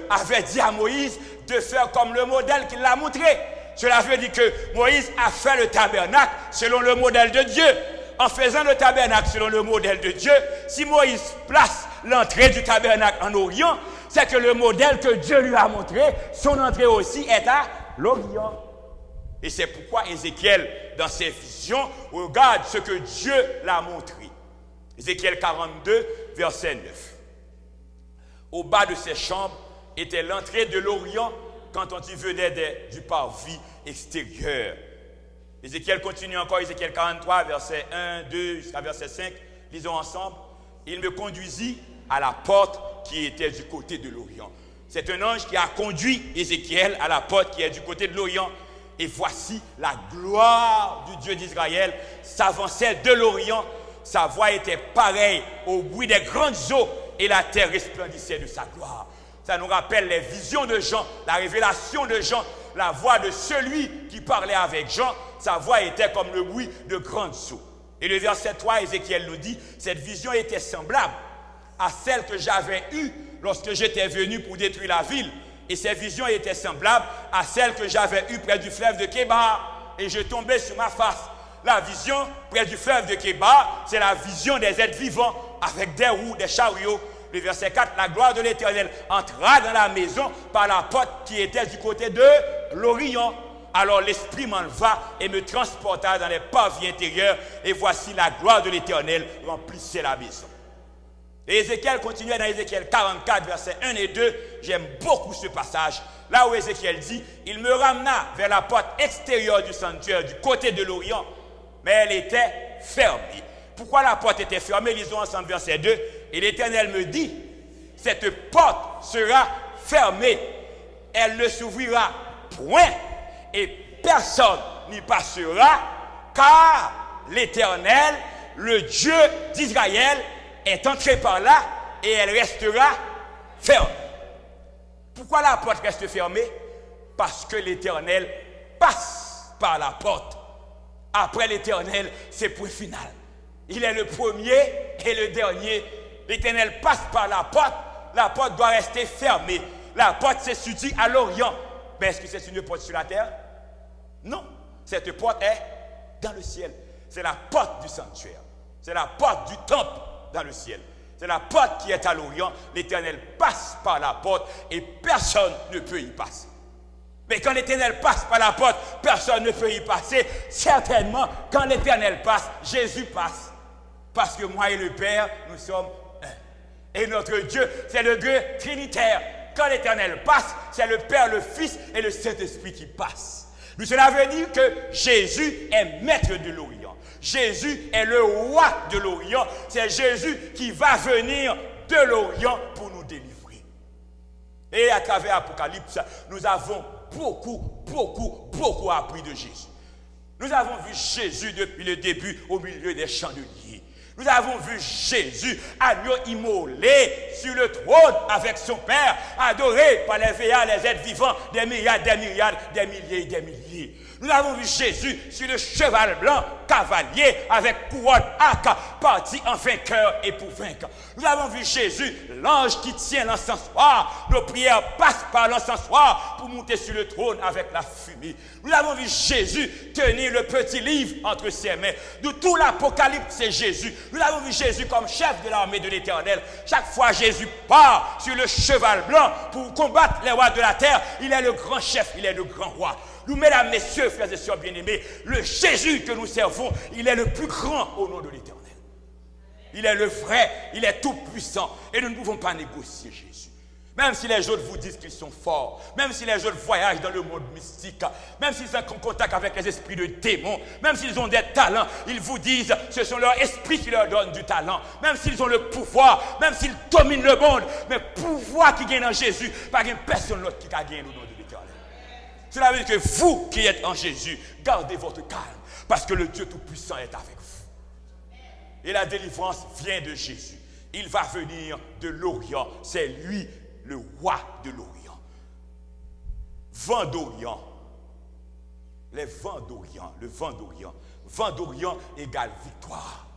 avait dit à Moïse de faire comme le modèle qu'il a montré. Cela veut dire que Moïse a fait le tabernacle selon le modèle de Dieu. En faisant le tabernacle selon le modèle de Dieu, si Moïse place l'entrée du tabernacle en Orient, c'est que le modèle que Dieu lui a montré, son entrée aussi est à l'Orient. Et c'est pourquoi Ézéchiel, dans ses visions, regarde ce que Dieu l'a montré. Ézéchiel 42, verset 9. Au bas de ces chambres était l'entrée de l'Orient quand on y venait du parvis extérieur. Ézéchiel continue encore, Ézéchiel 43, verset 1, 2, jusqu'à verset 5. Lisons ensemble. Il me conduisit à la porte qui était du côté de l'Orient. C'est un ange qui a conduit Ézéchiel à la porte qui est du côté de l'Orient. Et voici la gloire du Dieu d'Israël s'avançait de l'Orient. Sa voix était pareille au bruit des grandes eaux et la terre resplendissait de sa gloire. Ça nous rappelle les visions de Jean, la révélation de Jean, la voix de celui qui parlait avec Jean. Sa voix était comme le bruit de grandes eaux. Et le verset 3, Ézéchiel nous dit, cette vision était semblable à celle que j'avais eue lorsque j'étais venu pour détruire la ville. Et ces visions étaient semblables à celles que j'avais eues près du fleuve de Kébar. Et je tombais sur ma face. La vision près du fleuve de Kébar, c'est la vision des êtres vivants avec des roues, des chariots. Le verset 4, la gloire de l'Éternel entra dans la maison par la porte qui était du côté de l'Orient. Alors l'Esprit m'enleva et me transporta dans les parvis intérieurs. Et voici la gloire de l'Éternel remplissait la maison. Et Ézéchiel continuait dans Ézéchiel 44, versets 1 et 2. J'aime beaucoup ce passage. Là où Ézéchiel dit, il me ramena vers la porte extérieure du sanctuaire du côté de l'Orient, mais elle était fermée. Pourquoi la porte était fermée? Lisons ensemble verset 2. Et l'Éternel me dit, cette porte sera fermée. Elle ne s'ouvrira point et personne n'y passera, car l'Éternel, le Dieu d'Israël, est entré par là et elle restera fermée. Pourquoi la porte reste fermée? Parce que l'Éternel passe par la porte. Après l'Éternel, c'est point final. Il est le premier et le dernier. L'Éternel passe par la porte la porte doit rester fermée. La porte se situe à l'Orient. Mais est-ce que c'est une porte sur la terre? Non. Cette porte est dans le ciel. C'est la porte du sanctuaire. C'est la porte du temple dans le ciel. C'est la porte qui est à l'Orient. L'Éternel passe par la porte et personne ne peut y passer. Mais quand l'Éternel passe par la porte, personne ne peut y passer. Certainement, quand l'Éternel passe, Jésus passe. Parce que moi et le Père, nous sommes un. Et notre Dieu, c'est le Dieu trinitaire. Quand l'Éternel passe, c'est le Père, le Fils et le Saint-Esprit qui passent. Mais cela veut dire que Jésus est maître de l'Orient. Jésus est le roi de l'Orient. C'est Jésus qui va venir de l'Orient pour nous délivrer. Et à travers l'Apocalypse, nous avons beaucoup appris de Jésus. Nous avons vu Jésus depuis le début au milieu des chandeliers. Nous avons vu Jésus, agneau immolé sur le trône avec son Père, adoré par les veillards, les êtres vivants, des milliards, des milliers et des milliers. Nous avons vu Jésus sur le cheval blanc, cavalier, avec couronne, arc, parti en vainqueur et pour vaincre. Nous avons vu Jésus, l'ange qui tient l'encensoir. Nos prières passent par l'encensoir pour monter sur le trône avec la fumée. Nous avons vu Jésus tenir le petit livre entre ses mains. De tout l'Apocalypse, c'est Jésus. Nous avons vu Jésus comme chef de l'armée de l'Éternel. Chaque fois Jésus part sur le cheval blanc pour combattre les rois de la terre, il est le grand chef, il est le grand roi. Nous, mesdames, messieurs, frères et sœurs bien-aimés, le Jésus que nous servons, il est le plus grand au nom de l'Éternel. Il est le vrai, il est tout puissant et nous ne pouvons pas négocier Jésus. Même si les autres vous disent qu'ils sont forts, même si les autres voyagent dans le monde mystique, même s'ils sont en contact avec les esprits de démons, même s'ils ont des talents, ils vous disent que ce sont leurs esprits qui leur donnent du talent, même s'ils ont le pouvoir, même s'ils dominent le monde, mais le pouvoir qui gagne en Jésus, pas une personne d'autre qui a gagné au nom de l'Éternel. Cela veut dire que vous qui êtes en Jésus, gardez votre calme, parce que le Dieu Tout-Puissant est avec vous. Et la délivrance vient de Jésus. Il va venir de l'Orient. C'est lui le roi de l'Orient. Vent d'Orient. Les vents d'Orient. Le vent d'Orient. Vent d'Orient égale victoire.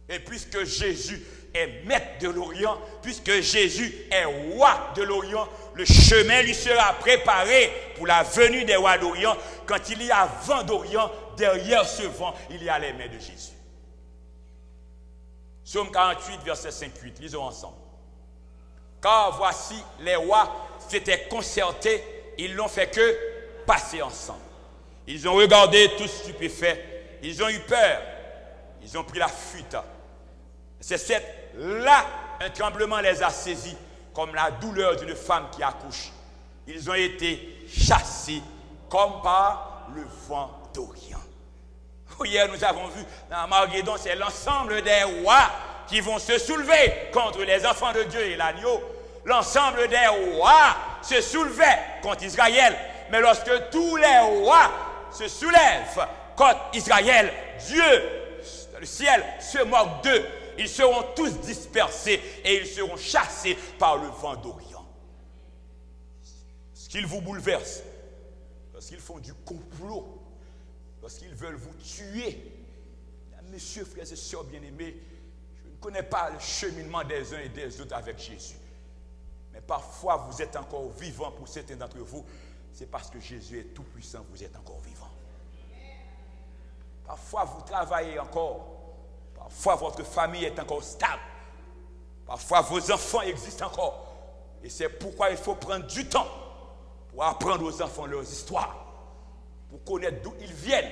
Et puisque Jésus est maître de l'Orient, puisque Jésus est roi de l'Orient, le chemin lui sera préparé pour la venue des rois d'Orient. Quand il y a vent d'Orient, derrière ce vent, il y a les mains de Jésus. Psaume 48, verset 5-8, lisons ensemble. Car voici, les rois s'étaient concertés, ils n'ont fait que passer ensemble. Ils ont regardé tous stupéfaits, ils ont eu peur, ils ont pris la fuite. C'est là, un tremblement les a saisis, comme la douleur d'une femme qui accouche. Ils ont été chassés comme par le vent d'Orient. Hier, nous avons vu dans Armageddon, c'est l'ensemble des rois qui vont se soulever contre les enfants de Dieu et l'agneau. L'ensemble des rois se soulevaient contre Israël. Mais lorsque tous les rois se soulèvent contre Israël, Dieu, dans le ciel, se moque d'eux. Ils seront tous dispersés et ils seront chassés par le vent d'Orient. Ce qu'ils vous bouleversent, lorsqu'ils font du complot, lorsqu'ils veulent vous tuer, messieurs, frères et sœurs bien-aimés, je ne connais pas le cheminement des uns et des autres avec Jésus. Mais parfois, vous êtes encore vivants pour certains d'entre vous. C'est parce que Jésus est tout puissant, vous êtes encore vivants. Parfois, vous travaillez encore. Parfois, votre famille est encore stable. Parfois, vos enfants existent encore. Et c'est pourquoi il faut prendre du temps pour apprendre aux enfants leurs histoires, pour connaître d'où ils viennent.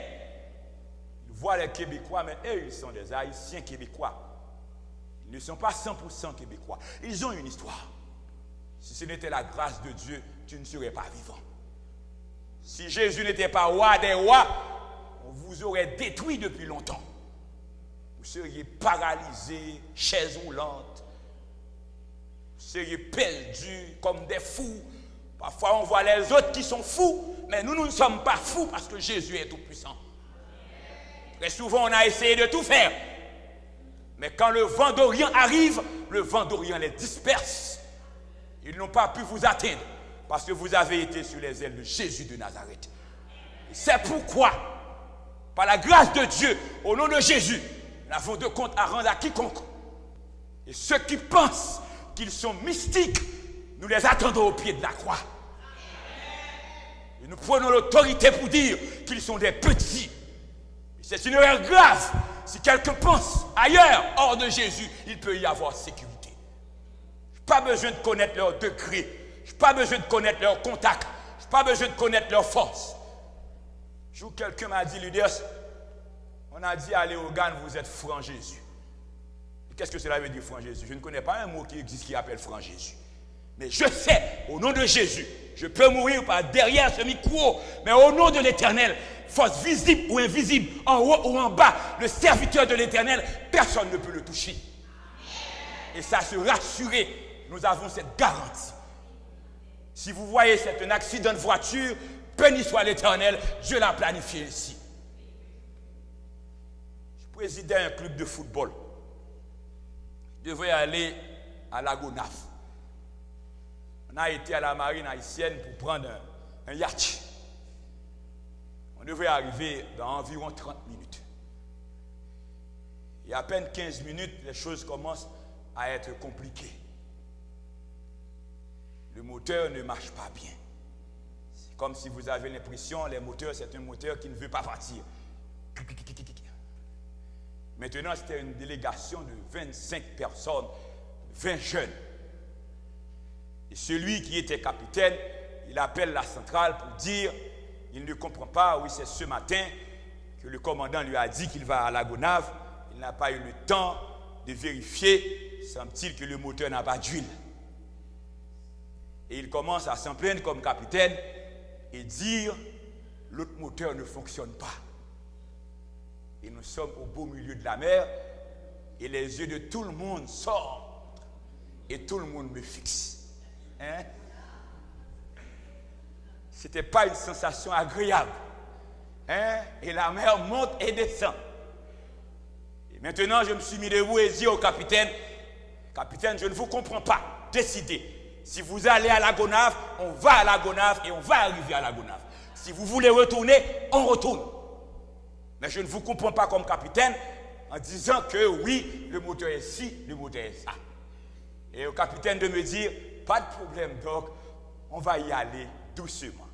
Ils voient les Québécois, mais eux, ils sont des Haïtiens québécois. Ils ne sont pas 100% québécois. Ils ont une histoire. Si ce n'était la grâce de Dieu, tu ne serais pas vivant. Si Jésus n'était pas roi des rois, on vous aurait détruit depuis longtemps. Vous seriez paralysés, chaises roulantes. Vous seriez perdus comme des fous. Parfois, on voit les autres qui sont fous, mais nous ne sommes pas fous parce que Jésus est tout puissant. Très souvent, on a essayé de tout faire. Mais quand le vent d'Orient arrive, le vent d'Orient les disperse. Ils n'ont pas pu vous atteindre parce que vous avez été sur les ailes de Jésus de Nazareth. Et c'est pourquoi, par la grâce de Dieu, au nom de Jésus, nous n'avons de compte à rendre à quiconque. Et ceux qui pensent qu'ils sont mystiques, nous les attendons au pied de la croix. Et nous prenons l'autorité pour dire qu'ils sont des petits. C'est une erreur grave. Si quelqu'un pense ailleurs, hors de Jésus, il peut y avoir sécurité. Je n'ai pas besoin de connaître leur degré. Je n'ai pas besoin de connaître leur contact. Je n'ai pas besoin de connaître leur force. Un jour, quelqu'un m'a dit, Ludius, on a dit à Léogane, vous êtes franc Jésus. Qu'est-ce que cela veut dire, franc Jésus? Je ne connais pas un mot qui existe qui appelle franc Jésus. Mais je sais, au nom de Jésus, je peux mourir par derrière ce micro, mais au nom de l'Éternel, force visible ou invisible, en haut ou en bas, le serviteur de l'Éternel, personne ne peut le toucher. Et ça, se rassurer, nous avons cette garantie. Si vous voyez c'est un accident de voiture, béni soit l'Éternel, Dieu l'a planifié ici. Je présidais un club de football. Je devais aller à Lagonaf. On a été à la marine haïtienne pour prendre un yacht. On devait arriver dans environ 30 minutes. Et à peine 15 minutes, les choses commencent à être compliquées. Le moteur ne marche pas bien. C'est comme si vous avez l'impression, les moteurs, c'est un moteur qui ne veut pas partir. Maintenant, c'était une délégation de 25 personnes, 20 jeunes. Et celui qui était capitaine, il appelle la centrale pour dire, il ne comprend pas, oui, c'est ce matin que le commandant lui a dit qu'il va à la Gonave. Il n'a pas eu le temps de vérifier, semble-t-il que le moteur n'a pas d'huile. Et il commence à s'en plaindre comme capitaine et dire, l'autre moteur ne fonctionne pas. Et nous sommes au beau milieu de la mer et les yeux de tout le monde sortent et tout le monde me fixe. Hein? Ce n'était pas une sensation agréable. Hein? Et la mer monte et descend. Et maintenant, je me suis mis debout et dit au capitaine, capitaine, je ne vous comprends pas. Décidez. Si vous allez à la Gonave, on va à la Gonave et on va arriver à la Gonave. Si vous voulez retourner, on retourne. Mais je ne vous comprends pas comme capitaine en disant que oui, le moteur est ci, le moteur est ça. Et au capitaine de me dire, pas de problème, donc on va y aller doucement.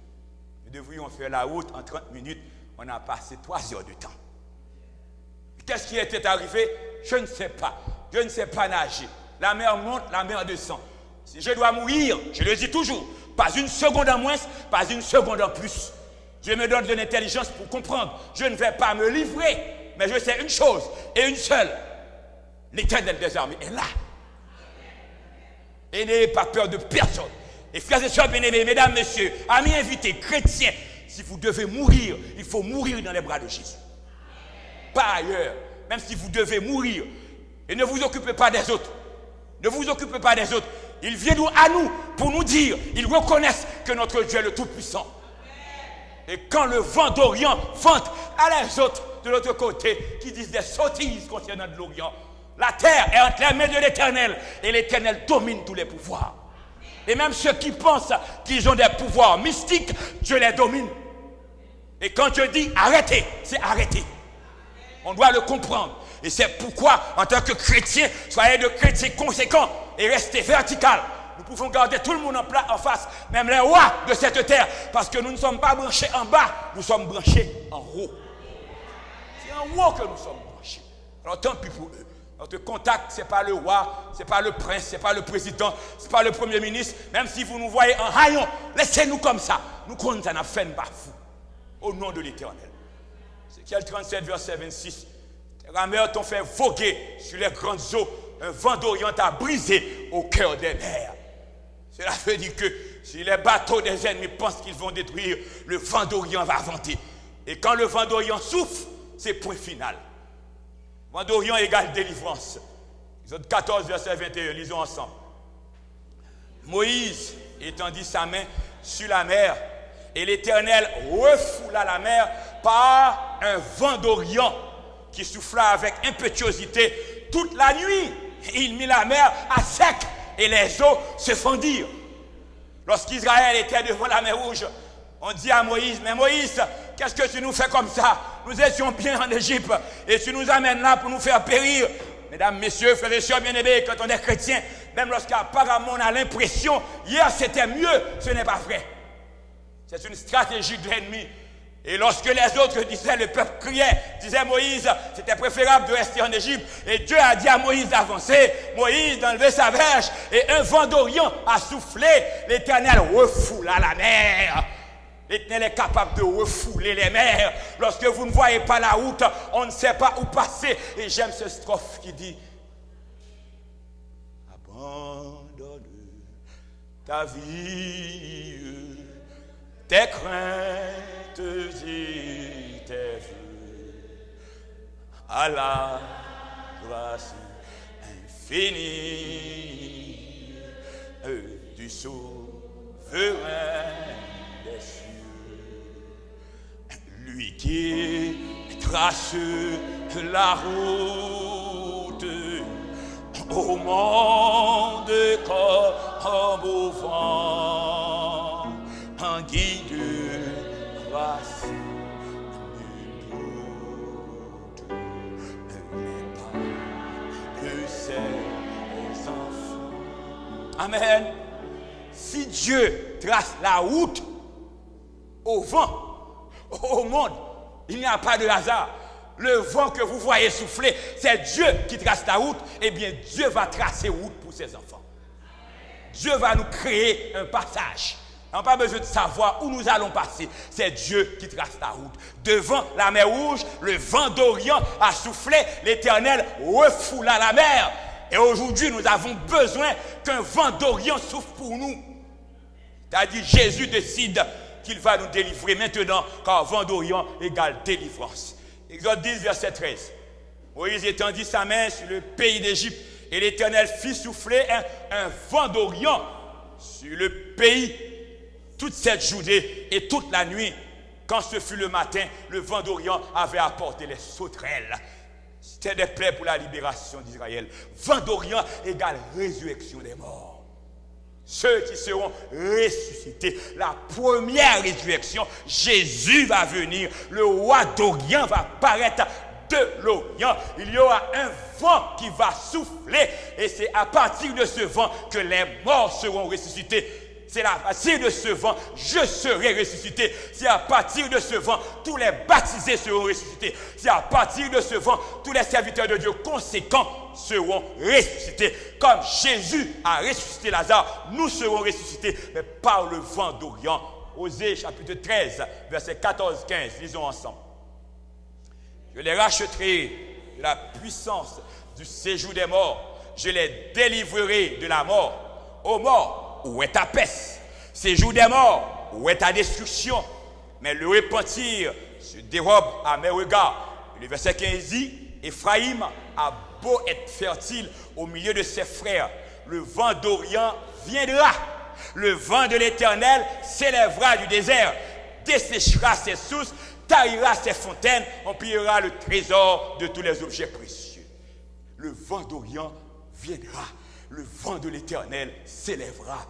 Nous devrions faire la route en 30 minutes. On a passé 3 heures de temps. Qu'est-ce qui était arrivé? Je ne sais pas. Je ne sais pas nager. La mer monte, la mer descend. Si je dois mourir, je le dis toujours, pas une seconde en moins, pas une seconde en plus. Dieu me donne de l'intelligence pour comprendre. Je ne vais pas me livrer, mais je sais une chose et une seule. L'Éternel des armées est là. Et n'ayez pas peur de personne. Et frères et sœurs bien-aimés, mesdames, messieurs, amis invités, chrétiens, si vous devez mourir, il faut mourir dans les bras de Jésus. Pas ailleurs. Même si vous devez mourir. Et ne vous occupez pas des autres. Ne vous occupez pas des autres. Ils viennent à nous pour nous dire, ils reconnaissent que notre Dieu est le Tout-Puissant. Et quand le vent d'Orient vente à les autres de l'autre côté, qui disent des sottises concernant de l'Orient, la terre est entre les mains de l'Éternel et l'Éternel domine tous les pouvoirs. Et même ceux qui pensent qu'ils ont des pouvoirs mystiques, Dieu les domine. Et quand Dieu dit arrêtez, c'est arrêter. On doit le comprendre. Et c'est pourquoi, en tant que chrétiens, soyez de chrétiens conséquents et restez vertical. Nous pouvons garder tout le monde en face, même les rois de cette terre, parce que nous ne sommes pas branchés en bas, nous sommes branchés en haut. C'est en haut que nous sommes branchés. Alors tant pis pour eux. Notre contact, ce n'est pas le roi, ce n'est pas le prince, ce n'est pas le président, ce n'est pas le premier ministre. Même si vous nous voyez en haillon, laissez-nous comme ça. Nous comptons à fait une bafou. Au nom de l'Éternel. Ézéchiel 37, verset 26. Les rameurs t'ont fait voguer sur les grandes eaux. Un vent d'Orient t'a brisé au cœur des mers. Cela veut dire que si les bateaux des ennemis pensent qu'ils vont détruire, le vent d'Orient va vanter. Et quand le vent d'Orient souffle, c'est point final. Vent d'Orient égale délivrance. Exode 14, verset 21, lisons ensemble. Moïse étendit sa main sur la mer, et l'Éternel refoula la mer par un vent d'Orient qui souffla avec impétuosité toute la nuit. Il mit la mer à sec et les eaux se fendirent. Lorsqu'Israël était devant la mer Rouge, on dit à Moïse, mais Moïse, qu'est-ce que tu nous fais comme ça? Nous étions bien en Égypte et tu nous amènes là pour nous faire périr. Mesdames, messieurs, frères et sœurs bien-aimés, quand on est chrétien, même lorsqu'apparemment on a l'impression, hier c'était mieux, ce n'est pas vrai. C'est une stratégie de l'ennemi. Et lorsque les autres disaient, le peuple criait, disait Moïse, c'était préférable de rester en Égypte. Et Dieu a dit à Moïse d'avancer, Moïse d'enlever sa verge, et un vent d'Orient a soufflé, l'Éternel refoula la mer. L'Éternel est capable de refouler les mers. Lorsque vous ne voyez pas la route, on ne sait pas où passer. Et j'aime ce strophe qui dit, abandonne ta vie, tes craintes et tes vœux à la grâce infinie du souverain des cieux. Lui qui trace la route au monde comme au vent, un guide grâce nul doute n'est pas de ses enfants. Amen. Si Dieu trace la route au vent, au monde, il n'y a pas de hasard. Le vent que vous voyez souffler, c'est Dieu qui trace la route. Eh bien, Dieu va tracer route pour ses enfants. Dieu va nous créer un passage. On n'a pas besoin de savoir où nous allons passer. C'est Dieu qui trace la route. Devant la mer Rouge, le vent d'Orient a soufflé. L'Éternel refoula la mer. Et aujourd'hui, nous avons besoin qu'un vent d'Orient souffle pour nous. C'est-à-dire, Jésus décide qu'il va nous délivrer maintenant, car vent d'Orient égale délivrance. Exode 10, verset 13. Moïse étendit sa main sur le pays d'Égypte, et l'Éternel fit souffler un vent d'Orient sur le pays toute cette journée et toute la nuit. Quand ce fut le matin, le vent d'Orient avait apporté les sauterelles. C'était des plaies pour la libération d'Israël. Vent d'Orient égale résurrection des morts. Ceux qui seront ressuscités, la première résurrection, Jésus va venir, le roi d'Orient va paraître de l'Orient. Il y aura un vent qui va souffler et c'est à partir de ce vent que les morts seront ressuscités. C'est à partir de ce vent, je serai ressuscité. C'est à partir de ce vent, tous les baptisés seront ressuscités. C'est à partir de ce vent, tous les serviteurs de Dieu conséquents seront ressuscités. Comme Jésus a ressuscité Lazare, nous serons ressuscités, mais par le vent d'Orient. Osée chapitre 13, versets 14-15, lisons ensemble. Je les racheterai de la puissance du séjour des morts. Je les délivrerai de la mort. Ô mort, où est ta peste? Séjour des morts, où est ta destruction? Mais le repentir se dérobe à mes regards. Le verset 15 dit, Éphraïm a beau être fertile au milieu de ses frères, le vent d'Orient viendra. Le vent de l'Éternel s'élèvera du désert, desséchera ses sources, tarira ses fontaines, on pillera le trésor de tous les objets précieux. Le vent d'Orient viendra. Le vent de l'Éternel s'élèvera.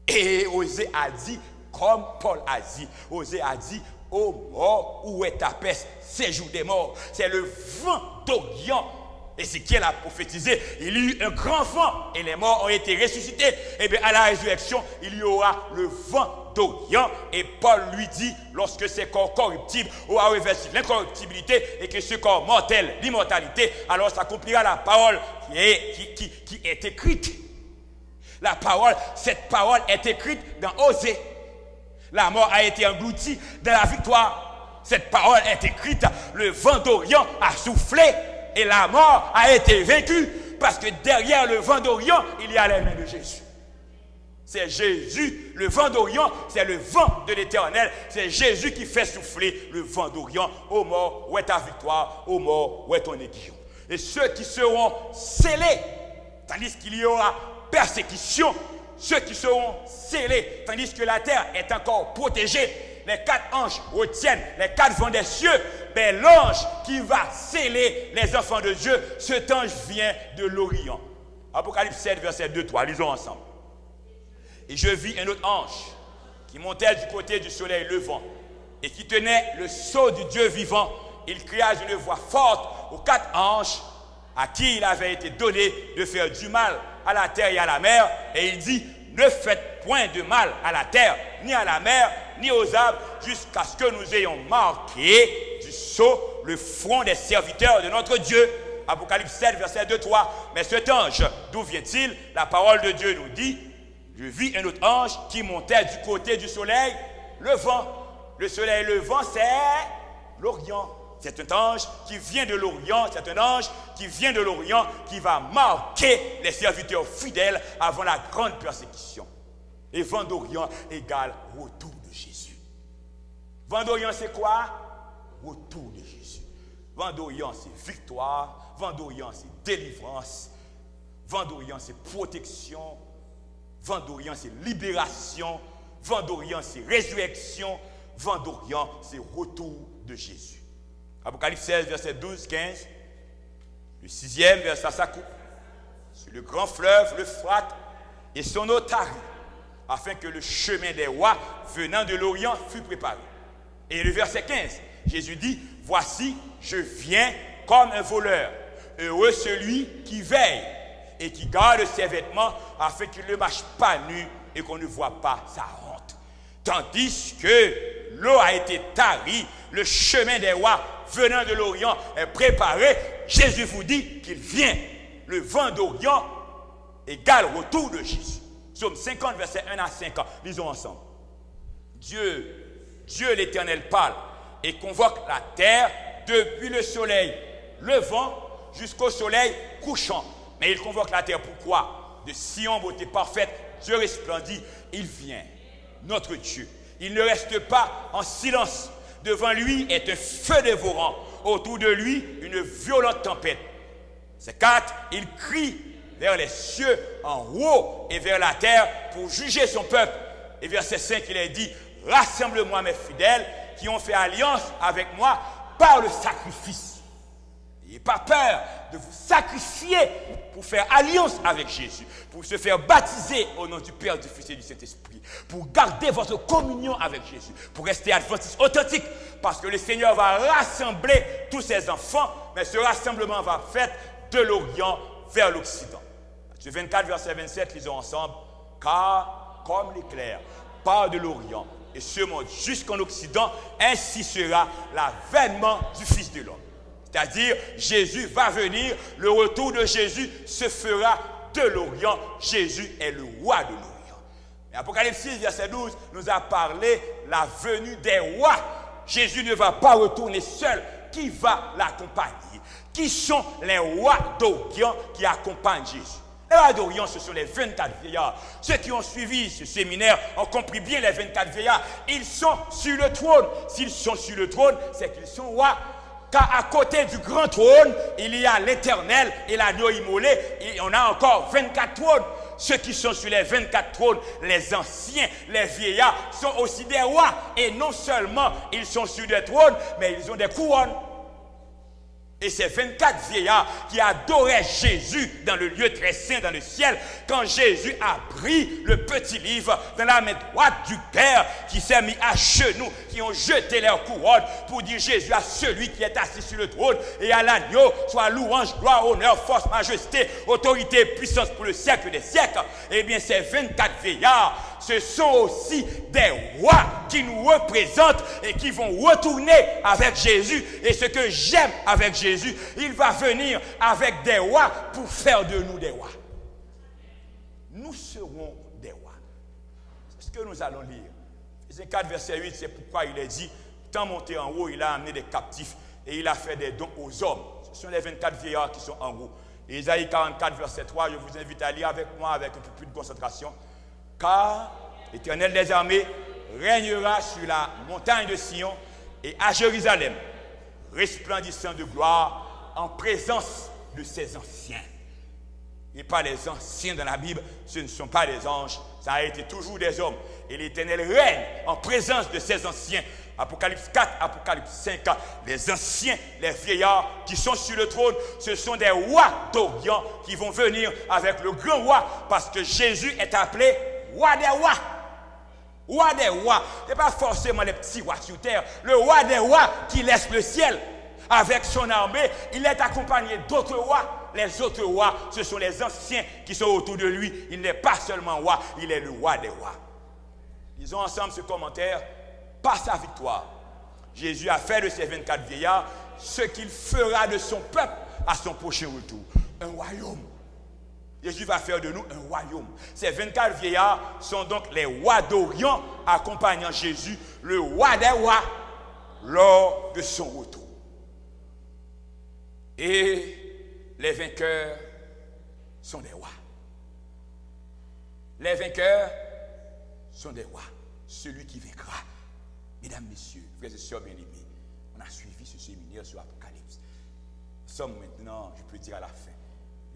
Et Osée a dit, comme Paul a dit, Osée a dit, ô mort, où est ta peste? Séjour des morts. C'est le vent d'Orient. Ézéchiel a prophétisé, il y eut un grand vent et les morts ont été ressuscités. Et bien à la résurrection, il y aura le vent d'Orient. Et Paul lui dit, lorsque ces corps corruptibles aura revêtu l'incorruptibilité et que ce corps mortel, l'immortalité, alors s'accomplira la parole qui est écrite. La parole, cette parole est écrite dans Osée. La mort a été engloutie dans la victoire. Cette parole est écrite, le vent d'Orient a soufflé et la mort a été vaincue parce que derrière le vent d'Orient, il y a les mains de Jésus. C'est Jésus, le vent d'Orient, c'est le vent de l'Éternel. C'est Jésus qui fait souffler le vent d'Orient. Ô mort, où est ta victoire? Ô mort, où est ton aiguillon? Et ceux qui seront scellés, tandis qu'il y aura persécution, ceux qui seront scellés, tandis que la terre est encore protégée, les 4 anges retiennent les 4 vents des cieux, mais l'ange qui va sceller les enfants de Dieu, cet ange vient de l'Orient. Apocalypse 7, verset 2-3, lisons ensemble. Et je vis un autre ange qui montait du côté du soleil levant et qui tenait le sceau du Dieu vivant. Il cria d'une voix forte aux 4 anges à qui il avait été donné de faire du mal à la terre et à la mer. Et il dit, ne faites point de mal à la terre, ni à la mer, ni aux arbres, jusqu'à ce que nous ayons marqué du sceau le front des serviteurs de notre Dieu. Apocalypse 7, verset 2-3. Mais cet ange, d'où vient-il? La parole de Dieu nous dit, je vis un autre ange qui montait du côté du soleil levant. Le soleil levant, c'est l'Orient. C'est un ange qui vient de l'Orient, c'est un ange qui vient de l'Orient qui va marquer les serviteurs fidèles avant la grande persécution. Et vent d'Orient égale retour de Jésus. Vent d'Orient, c'est quoi? Retour de Jésus. Vent d'Orient, c'est victoire. Vent d'Orient, c'est délivrance. Vent d'Orient, c'est protection. Vent d'Orient, c'est libération. Vent d'Orient, c'est résurrection. Vent d'Orient, c'est retour de Jésus. Apocalypse 16, verset 12-15. Le 6e verset ça coupe. Sur le grand fleuve, l'Euphrate, et son eau tarit, afin que le chemin des rois venant de l'Orient fût préparé. Et le verset 15, Jésus dit, voici, je viens comme un voleur. Heureux celui qui veille et qui garde ses vêtements afin qu'il ne marche pas nu et qu'on ne voit pas sa honte. Tandis que l'eau a été tarie, le chemin des rois venant de l'Orient est préparé. Jésus vous dit qu'il vient. Le vent d'Orient égale retour de Jésus. Psaume 50, verset 1 à 5. Lisons ensemble. Dieu l'Éternel parle et convoque la terre depuis le soleil levant jusqu'au soleil couchant. Mais il convoque la terre pourquoi? De Sion, beauté parfaite, Dieu resplendit, il vient, notre Dieu. Il ne reste pas en silence. Devant lui est un feu dévorant. Autour de lui, une violente tempête. C'est 4, il crie vers les cieux en haut et vers la terre pour juger son peuple. Et verset 5, il est dit, rassemble-moi mes fidèles qui ont fait alliance avec moi par le sacrifice. N'ayez pas peur de vous sacrifier pour faire alliance avec Jésus, pour se faire baptiser au nom du Père, du Fils et du Saint-Esprit, pour garder votre communion avec Jésus, pour rester adventiste authentique, parce que le Seigneur va rassembler tous ses enfants, mais ce rassemblement va faire de l'Orient vers l'Occident. Matthieu 24, verset 27, lisons ensemble. Car, comme l'éclair part de l'Orient et se monte jusqu'en Occident, ainsi sera l'avènement du Fils de l'homme. C'est-à-dire, Jésus va venir, le retour de Jésus se fera de l'Orient. Jésus est le roi de l'Orient. Mais Apocalypse 6, verset 12, nous a parlé la venue des rois. Jésus ne va pas retourner seul. Qui va l'accompagner? Qui sont les rois d'Orient qui accompagnent Jésus? Les rois d'Orient, ce sont les 24 vieillards. Ceux qui ont suivi ce séminaire ont compris bien les 24 vieillards. Ils sont sur le trône. S'ils sont sur le trône, c'est qu'ils sont rois. Car à côté du grand trône, il y a l'Éternel et l'agneau immolé. Et on a encore 24 trônes. Ceux qui sont sur les 24 trônes, les anciens, les vieillards, sont aussi des rois. Et non seulement ils sont sur des trônes, mais ils ont des couronnes. Et ces 24 vieillards qui adoraient Jésus dans le lieu très saint, dans le ciel, quand Jésus a pris le petit livre dans la main droite du Père, qui s'est mis à genoux, qui ont jeté leur couronne pour dire Jésus à celui qui est assis sur le trône et à l'agneau, soit louange, gloire, honneur, force, majesté, autorité, puissance pour le siècle des siècles. Eh bien, ces 24 vieillards, ce sont aussi des rois qui nous représentent et qui vont retourner avec Jésus. Et ce que j'aime avec Jésus, il va venir avec des rois pour faire de nous des rois. Nous serons des rois. C'est ce que nous allons lire. Éphésiens 4, verset 8, c'est pourquoi il est dit, tant monté en haut, il a amené des captifs et il a fait des dons aux hommes. Ce sont les 24 vieillards qui sont en haut. Et Isaïe 44, verset 3, je vous invite à lire avec moi avec un peu plus de concentration. Car l'Éternel des armées régnera sur la montagne de Sion et à Jérusalem, resplendissant de gloire en présence de ses anciens. Et pas les anciens dans la Bible, ce ne sont pas des anges, ça a été toujours des hommes. Et l'Éternel règne en présence de ses anciens. Apocalypse 4, Apocalypse 5, les anciens, les vieillards qui sont sur le trône, ce sont des rois d'Orient qui vont venir avec le grand roi, parce que Jésus est appelé roi des rois. Roi des rois. Ce n'est pas forcément les petits rois sur terre. Le roi des rois qui laisse le ciel avec son armée, il est accompagné d'autres rois. les autres rois, ce sont les anciens qui sont autour de lui. Il n'est pas seulement roi, il est le roi des rois. Lisons ensemble ce commentaire. Par sa victoire, Jésus a fait de ces 24 vieillards ce qu'il fera de son peuple à son prochain retour. Un royaume. Jésus va faire de nous un royaume. Ces 24 vieillards sont donc les rois d'Orient accompagnant Jésus, le roi des rois, lors de son retour. Et les vainqueurs sont des rois. Les vainqueurs sont des rois. Celui qui vaincra. Mesdames, messieurs, frères et sœurs bien-aimés, on a suivi ce séminaire sur Apocalypse. Nous sommes maintenant, je peux dire, à la fin.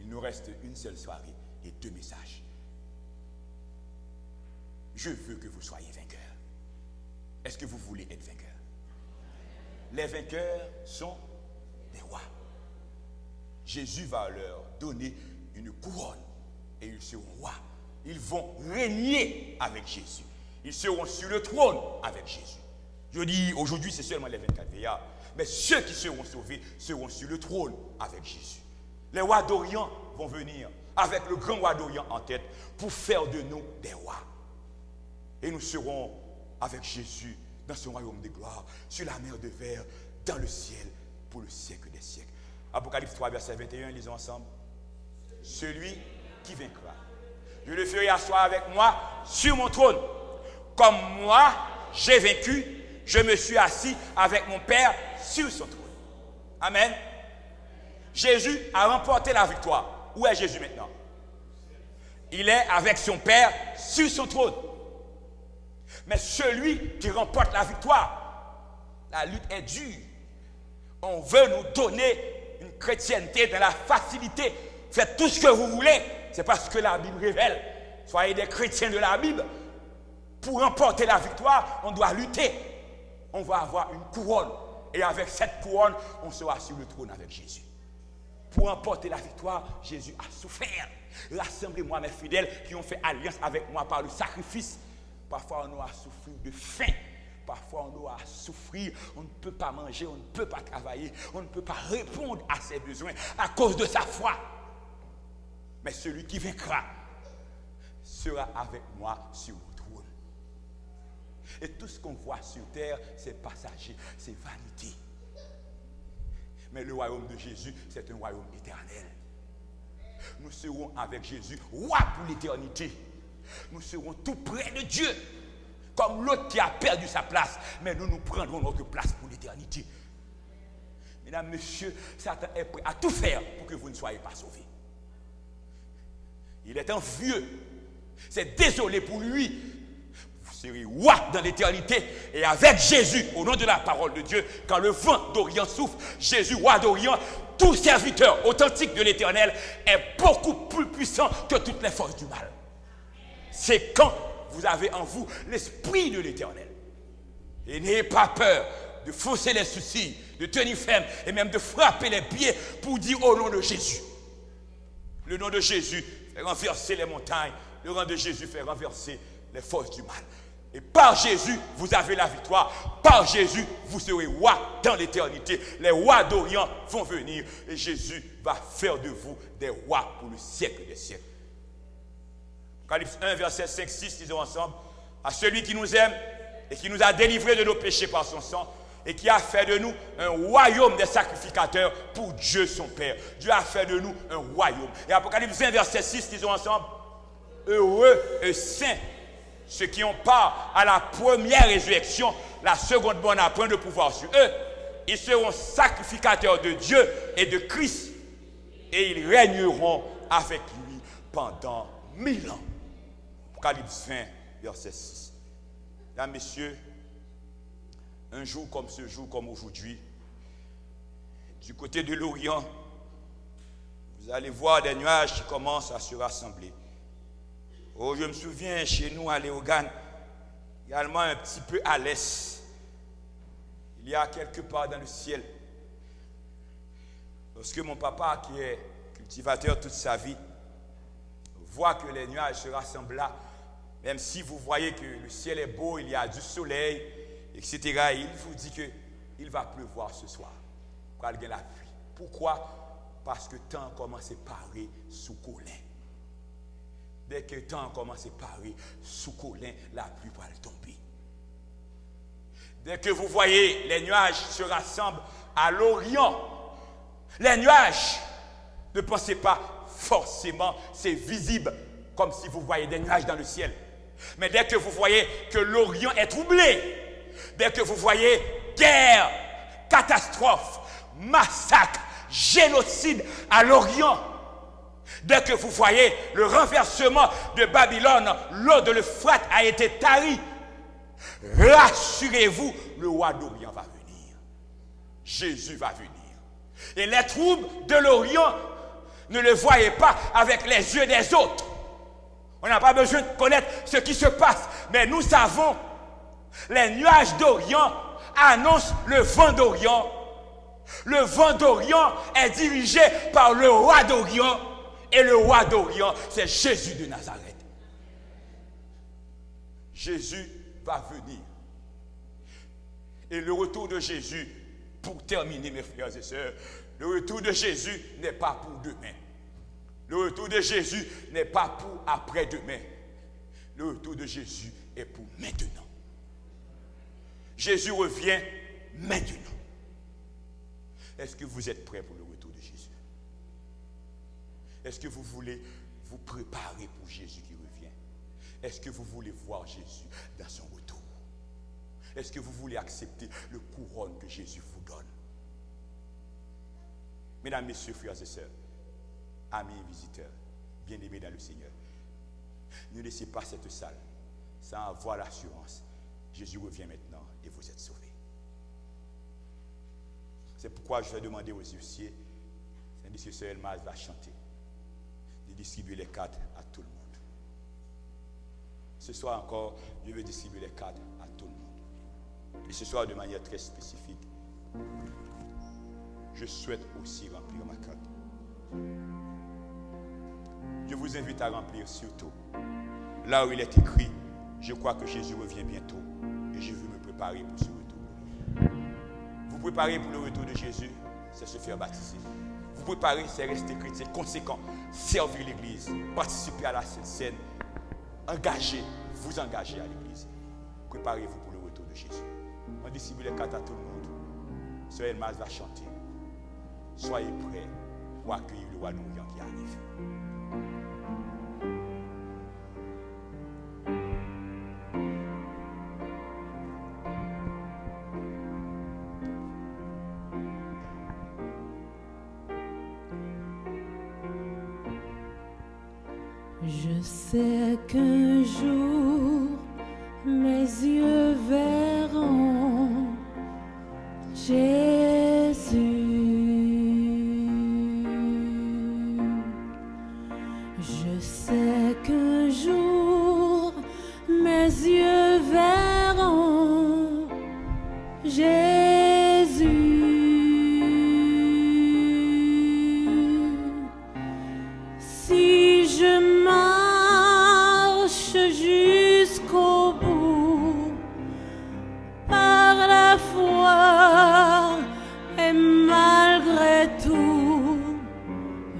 Il nous reste une seule soirée et 2 messages. Je veux que vous soyez vainqueurs. Est-ce que vous voulez être vainqueurs? Les vainqueurs sont des rois. Jésus va leur donner une couronne et ils seront rois. Ils vont régner avec Jésus. Ils seront sur le trône avec Jésus. Je dis, aujourd'hui, c'est seulement les 24 vieillards. Mais ceux qui seront sauvés seront sur le trône avec Jésus. Les rois d'Orient vont venir avec le grand roi d'Orient en tête pour faire de nous des rois. Et nous serons avec Jésus dans son royaume de gloire, sur la mer de verre, dans le ciel, pour le siècle des siècles. Apocalypse 3, verset 21, lisons ensemble. Celui qui vaincra, je le ferai asseoir avec moi sur mon trône. Comme moi, j'ai vaincu, je me suis assis avec mon Père sur son trône. Amen. Jésus a remporté la victoire. Où est Jésus maintenant? Il est avec son Père sur son trône. Mais celui qui remporte la victoire, la lutte est dure. On veut nous donner une chrétienté dans la facilité. Faites tout ce que vous voulez. C'est parce que la Bible révèle. Soyez des chrétiens de la Bible. Pour remporter la victoire, on doit lutter. On va avoir une couronne. Et avec cette couronne, on sera sur le trône avec Jésus. Pour remporter la victoire, Jésus a souffert. Rassemblez-moi mes fidèles qui ont fait alliance avec moi par le sacrifice. Parfois, on aura souffrir de faim. Parfois, on aura souffrir. On ne peut pas manger, on ne peut pas travailler. On ne peut pas répondre à ses besoins à cause de sa foi. Mais celui qui vaincra sera avec moi sur mon trône. Et tout ce qu'on voit sur terre, c'est passager, c'est vanité. Mais le royaume de Jésus, c'est un royaume éternel. Nous serons avec Jésus, roi pour l'éternité. Nous serons tout près de Dieu, comme l'autre qui a perdu sa place. Mais nous prendrons notre place pour l'éternité. Mesdames, messieurs, Satan est prêt à tout faire pour que vous ne soyez pas sauvés. Il est envieux. C'est désolé pour lui. Vous serez roi dans l'éternité et avec Jésus, au nom de la parole de Dieu, quand le vent d'Orient souffle, Jésus, roi d'Orient, tout serviteur authentique de l'Éternel est beaucoup plus puissant que toutes les forces du mal. C'est quand vous avez en vous l'esprit de l'Éternel. Et n'ayez pas peur de fausser les soucis, de tenir ferme et même de frapper les pieds pour dire au nom de Jésus. Le nom de Jésus fait renverser les montagnes. Le nom de Jésus fait renverser les forces du mal. Et par Jésus, vous avez la victoire. Par Jésus, vous serez roi dans l'éternité. Les rois d'Orient vont venir et Jésus va faire de vous des rois pour le siècle des siècles. Apocalypse 1, verset 5-6, disons ensemble. À celui qui nous aime et qui nous a délivrés de nos péchés par son sang et qui a fait de nous un royaume des sacrificateurs pour Dieu son Père. Dieu a fait de nous un royaume. Et Apocalypse 1, verset 6, disons ensemble. Heureux et saints ceux qui ont part à la première résurrection, la seconde bonne n'a point de pouvoir sur eux. Ils seront sacrificateurs de Dieu et de Christ et ils régneront avec lui pendant 1000 ans. Apocalypse 20, verset 6. Mesdames, messieurs, un jour comme aujourd'hui, du côté de l'Orient, vous allez voir des nuages qui commencent à se rassembler. Oh, je me souviens, chez nous à Léogane, également un petit peu à l'est, il y a quelque part dans le ciel. Lorsque mon papa, qui est cultivateur toute sa vie, voit que les nuages se rassemblent là, même si vous voyez que le ciel est beau, il y a du soleil, etc., il vous dit qu'il va pleuvoir ce soir. Il y a la pluie. Pourquoi? Parce que le temps commence à parer sous colin. Dès que le temps commence à parer sous colin, la pluie va tomber. Dès que vous voyez les nuages se rassemblent à l'Orient, les nuages, ne pensez pas forcément c'est visible comme si vous voyez des nuages dans le ciel. Mais dès que vous voyez que l'Orient est troublé, dès que vous voyez guerre, catastrophe, massacre, génocide à l'Orient, dès que vous voyez le renversement de Babylone, l'eau de l'Euphrate a été tarie, rassurez-vous, le roi d'Orient va venir. Jésus va venir. Et les troubles de l'Orient, ne le voyez pas avec les yeux des autres. On n'a pas besoin de connaître ce qui se passe, mais nous savons, les nuages d'Orient annoncent le vent d'Orient. Le vent d'Orient est dirigé par le roi d'Orient, et le roi d'Orient, c'est Jésus de Nazareth. Jésus va venir. Et le retour de Jésus, pour terminer mes frères et sœurs, le retour de Jésus n'est pas pour demain. Le retour de Jésus n'est pas pour après-demain. Le retour de Jésus est pour maintenant. Jésus revient maintenant. Est-ce que vous êtes prêts pour le retour de Jésus? Est-ce que vous voulez vous préparer pour Jésus qui revient? Est-ce que vous voulez voir Jésus dans son retour? Est-ce que vous voulez accepter le couronne que Jésus vous donne? Mesdames, messieurs, frères et sœurs, amis et visiteurs, bien-aimés dans le Seigneur, ne laissez pas cette salle sans avoir l'assurance. Jésus revient maintenant et vous êtes sauvés. C'est pourquoi je vais demander aux huissiers, c'est que Sœur Elmas va chanter, de distribuer les cartes à tout le monde. Ce soir encore, je vais distribuer les cartes à tout le monde. Et ce soir, de manière très spécifique, je souhaite aussi remplir ma carte. Je vous invite à remplir surtout là où il est écrit, je crois que Jésus revient bientôt et je veux me préparer pour ce retour. Vous préparer pour le retour de Jésus, c'est se faire baptiser. Vous préparer, c'est rester chrétien conséquent, servir l'Église, participer à la scène, vous engager à l'Église. Préparez-vous pour le retour de Jésus. On distribue les cartes à tout le monde. Sœur Elmas va chanter. Soyez prêts pour accueillir le roi d'Orient qui arrive. Je sais qu'un jour mes yeux verront Jésus. Je sais qu'un jour mes yeux verront Jésus. Si je marche jusqu'au bout par la foi et malgré tout,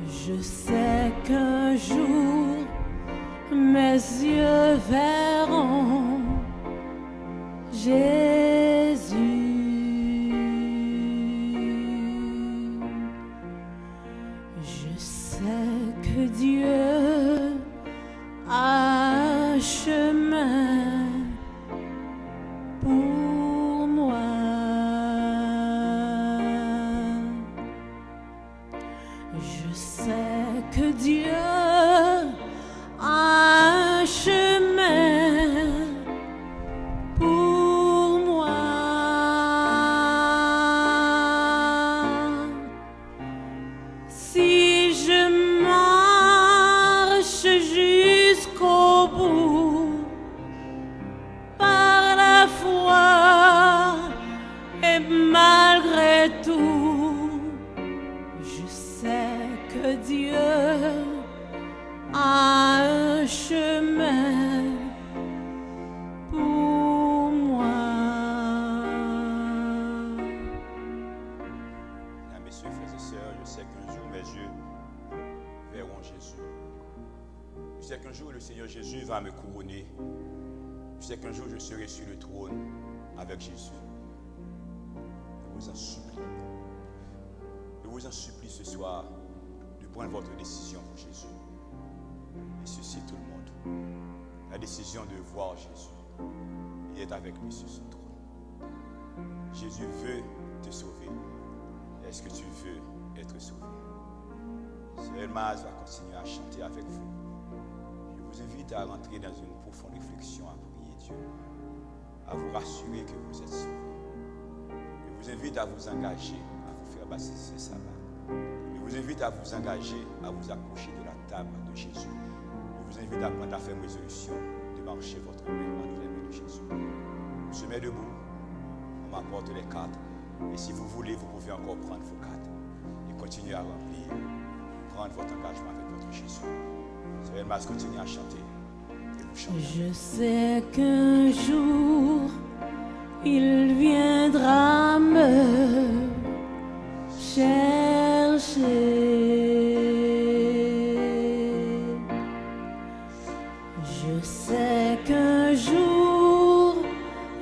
je sais qu'un jour mes yeux verront Jésus. Je sais que Dieu a un chemin pour moi. Je sais que Dieu a un chemin pour moi. qu'un jour le Seigneur Jésus va me couronner. Je sais qu'un jour je serai sur le trône avec Jésus. Je vous en supplie. Je vous en supplie ce soir de prendre votre décision pour Jésus. Et ceci tout le monde. La décision de voir Jésus. Il est avec lui sur son trône. Jésus veut te sauver. Est-ce que tu veux être sauvé? Sœur Elmaz va continuer à chanter avec vous. Je vous invite à rentrer dans une profonde réflexion, à prier Dieu, à vous rassurer que vous êtes sauvés. Je vous invite à vous engager, à vous faire baptiser ce sabbat. Je vous invite à vous engager, à vous approcher de la table de Jésus. Je vous invite à prendre la ferme résolution de marcher votre main entre les mains de Jésus. On se met debout, on m'apporte les cartes. Et si vous voulez, vous pouvez encore prendre vos cartes et continuer à remplir, prendre votre engagement avec votre Jésus. Sœur Elmaz, continuez à chanter et vous chantez. Je sais qu'un jour, il viendra me chercher. Je sais qu'un jour,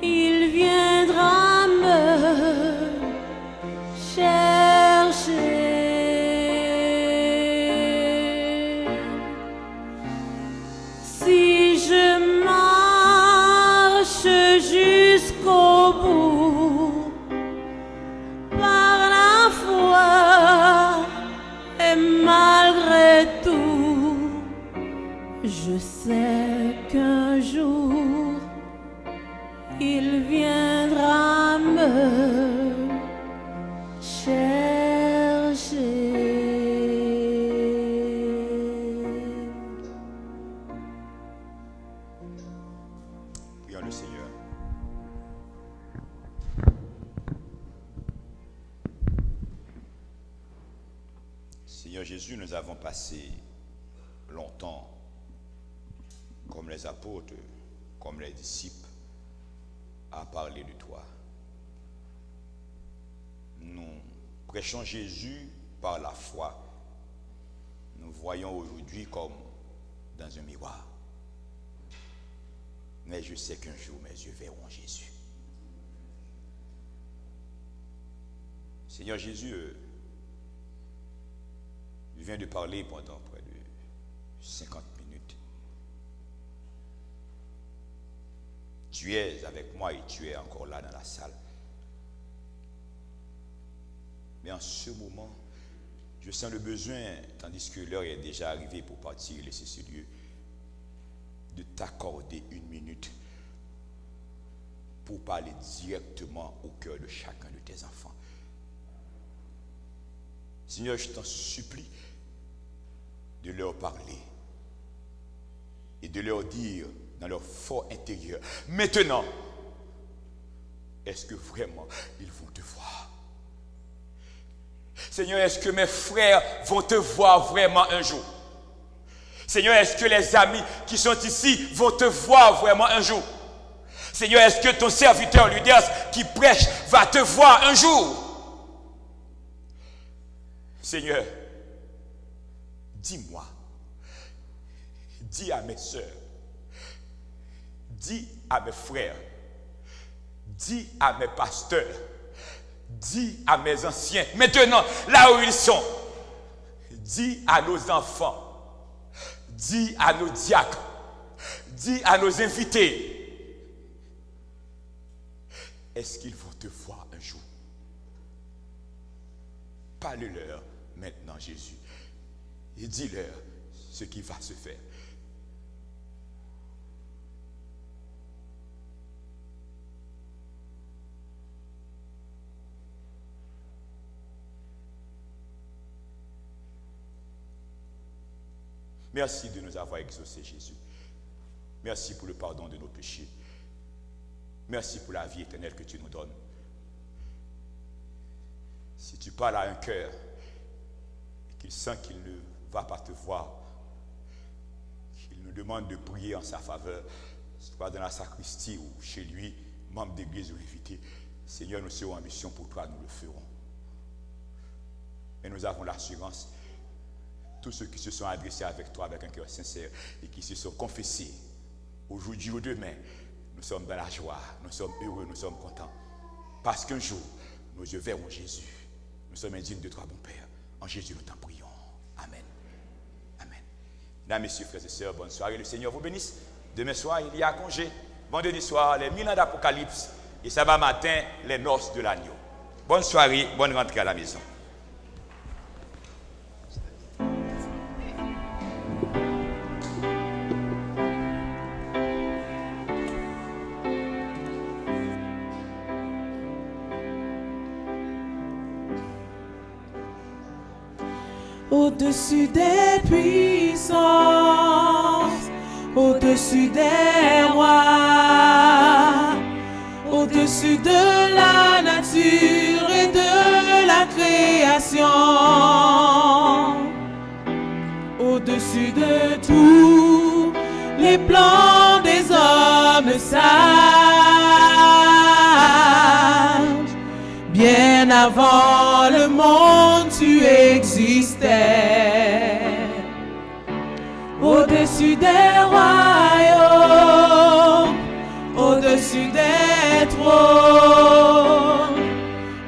il viendra me chercher. Si je marche jusqu'au bout, par la foi et malgré tout, je sais qu'un jour il viendra me chercher. Prions le Seigneur. Seigneur Jésus, nous avons passé longtemps, comme les apôtres, comme les disciples, à parler de toi. Nous prêchons Jésus par la foi. Nous voyons aujourd'hui comme dans un miroir. Mais je sais qu'un jour mes yeux verront Jésus. Seigneur Jésus, je viens de parler pendant près de 50 minutes. Tu es avec moi et tu es encore là dans la salle. Mais en ce moment, je sens le besoin, tandis que l'heure est déjà arrivée pour partir et laisser ce lieu, de t'accorder une minute pour parler directement au cœur de chacun de tes enfants. Seigneur, je t'en supplie de leur parler et de leur dire dans leur fort intérieur, maintenant, est-ce que vraiment ils vont te voir? Seigneur, est-ce que mes frères vont te voir vraiment un jour? Seigneur, est-ce que les amis qui sont ici vont te voir vraiment un jour? Seigneur, est-ce que ton serviteur Ludas qui prêche va te voir un jour? Seigneur, dis-moi, dis à mes soeurs, dis à mes frères, dis à mes pasteurs, dis à mes anciens, maintenant, là où ils sont, dis à nos enfants, dis à nos diacres, dis à nos invités, est-ce qu'ils vont te voir un jour? Parle-leur maintenant, Jésus, et dis-leur ce qui va se faire. Merci de nous avoir exaucés, Jésus. Merci pour le pardon de nos péchés. Merci pour la vie éternelle que tu nous donnes. Si tu parles à un cœur et qu'il sent qu'il ne va pas te voir, qu'il nous demande de prier en sa faveur, soit dans la sacristie ou chez lui, membre d'église ou invité, Seigneur, nous serons en mission pour toi, nous le ferons. Mais nous avons l'assurance tous ceux qui se sont adressés avec toi avec un cœur sincère et qui se sont confessés aujourd'hui ou demain. Nous sommes dans la joie, nous sommes heureux, nous sommes contents. Parce qu'un jour, nos yeux verront Jésus. Nous sommes indignes de toi, bon Père. En Jésus, nous t'en prions. Amen. Amen. Mesdames, messieurs, frères et sœurs, bonne soirée. Le Seigneur vous bénisse. Demain soir, il y a congé. Vendredi soir, les 1000 ans d'Apocalypse. Et samedi matin, les noces de l'agneau. Bonne soirée, bonne rentrée à la maison. Au-dessus des puissances, au-dessus des rois, au-dessus de la nature et de la création, au-dessus de tous les plans des hommes sages, bien avant le monde tu existais, au-dessus des royaumes, au-dessus des trônes,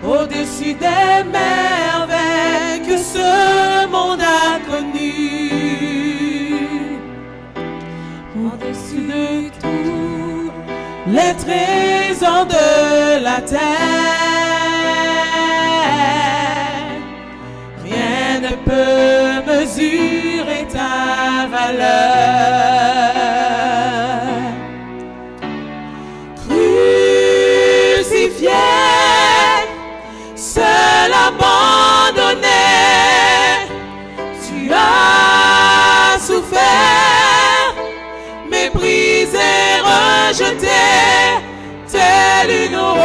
au-dessus des merveilles que ce monde a connues, au-dessus de tous les trésors de la terre, rien ne peut mesurer ta valeur. Crucifié, seul abandonné, tu as souffert, méprisé, rejeté, tel une rose.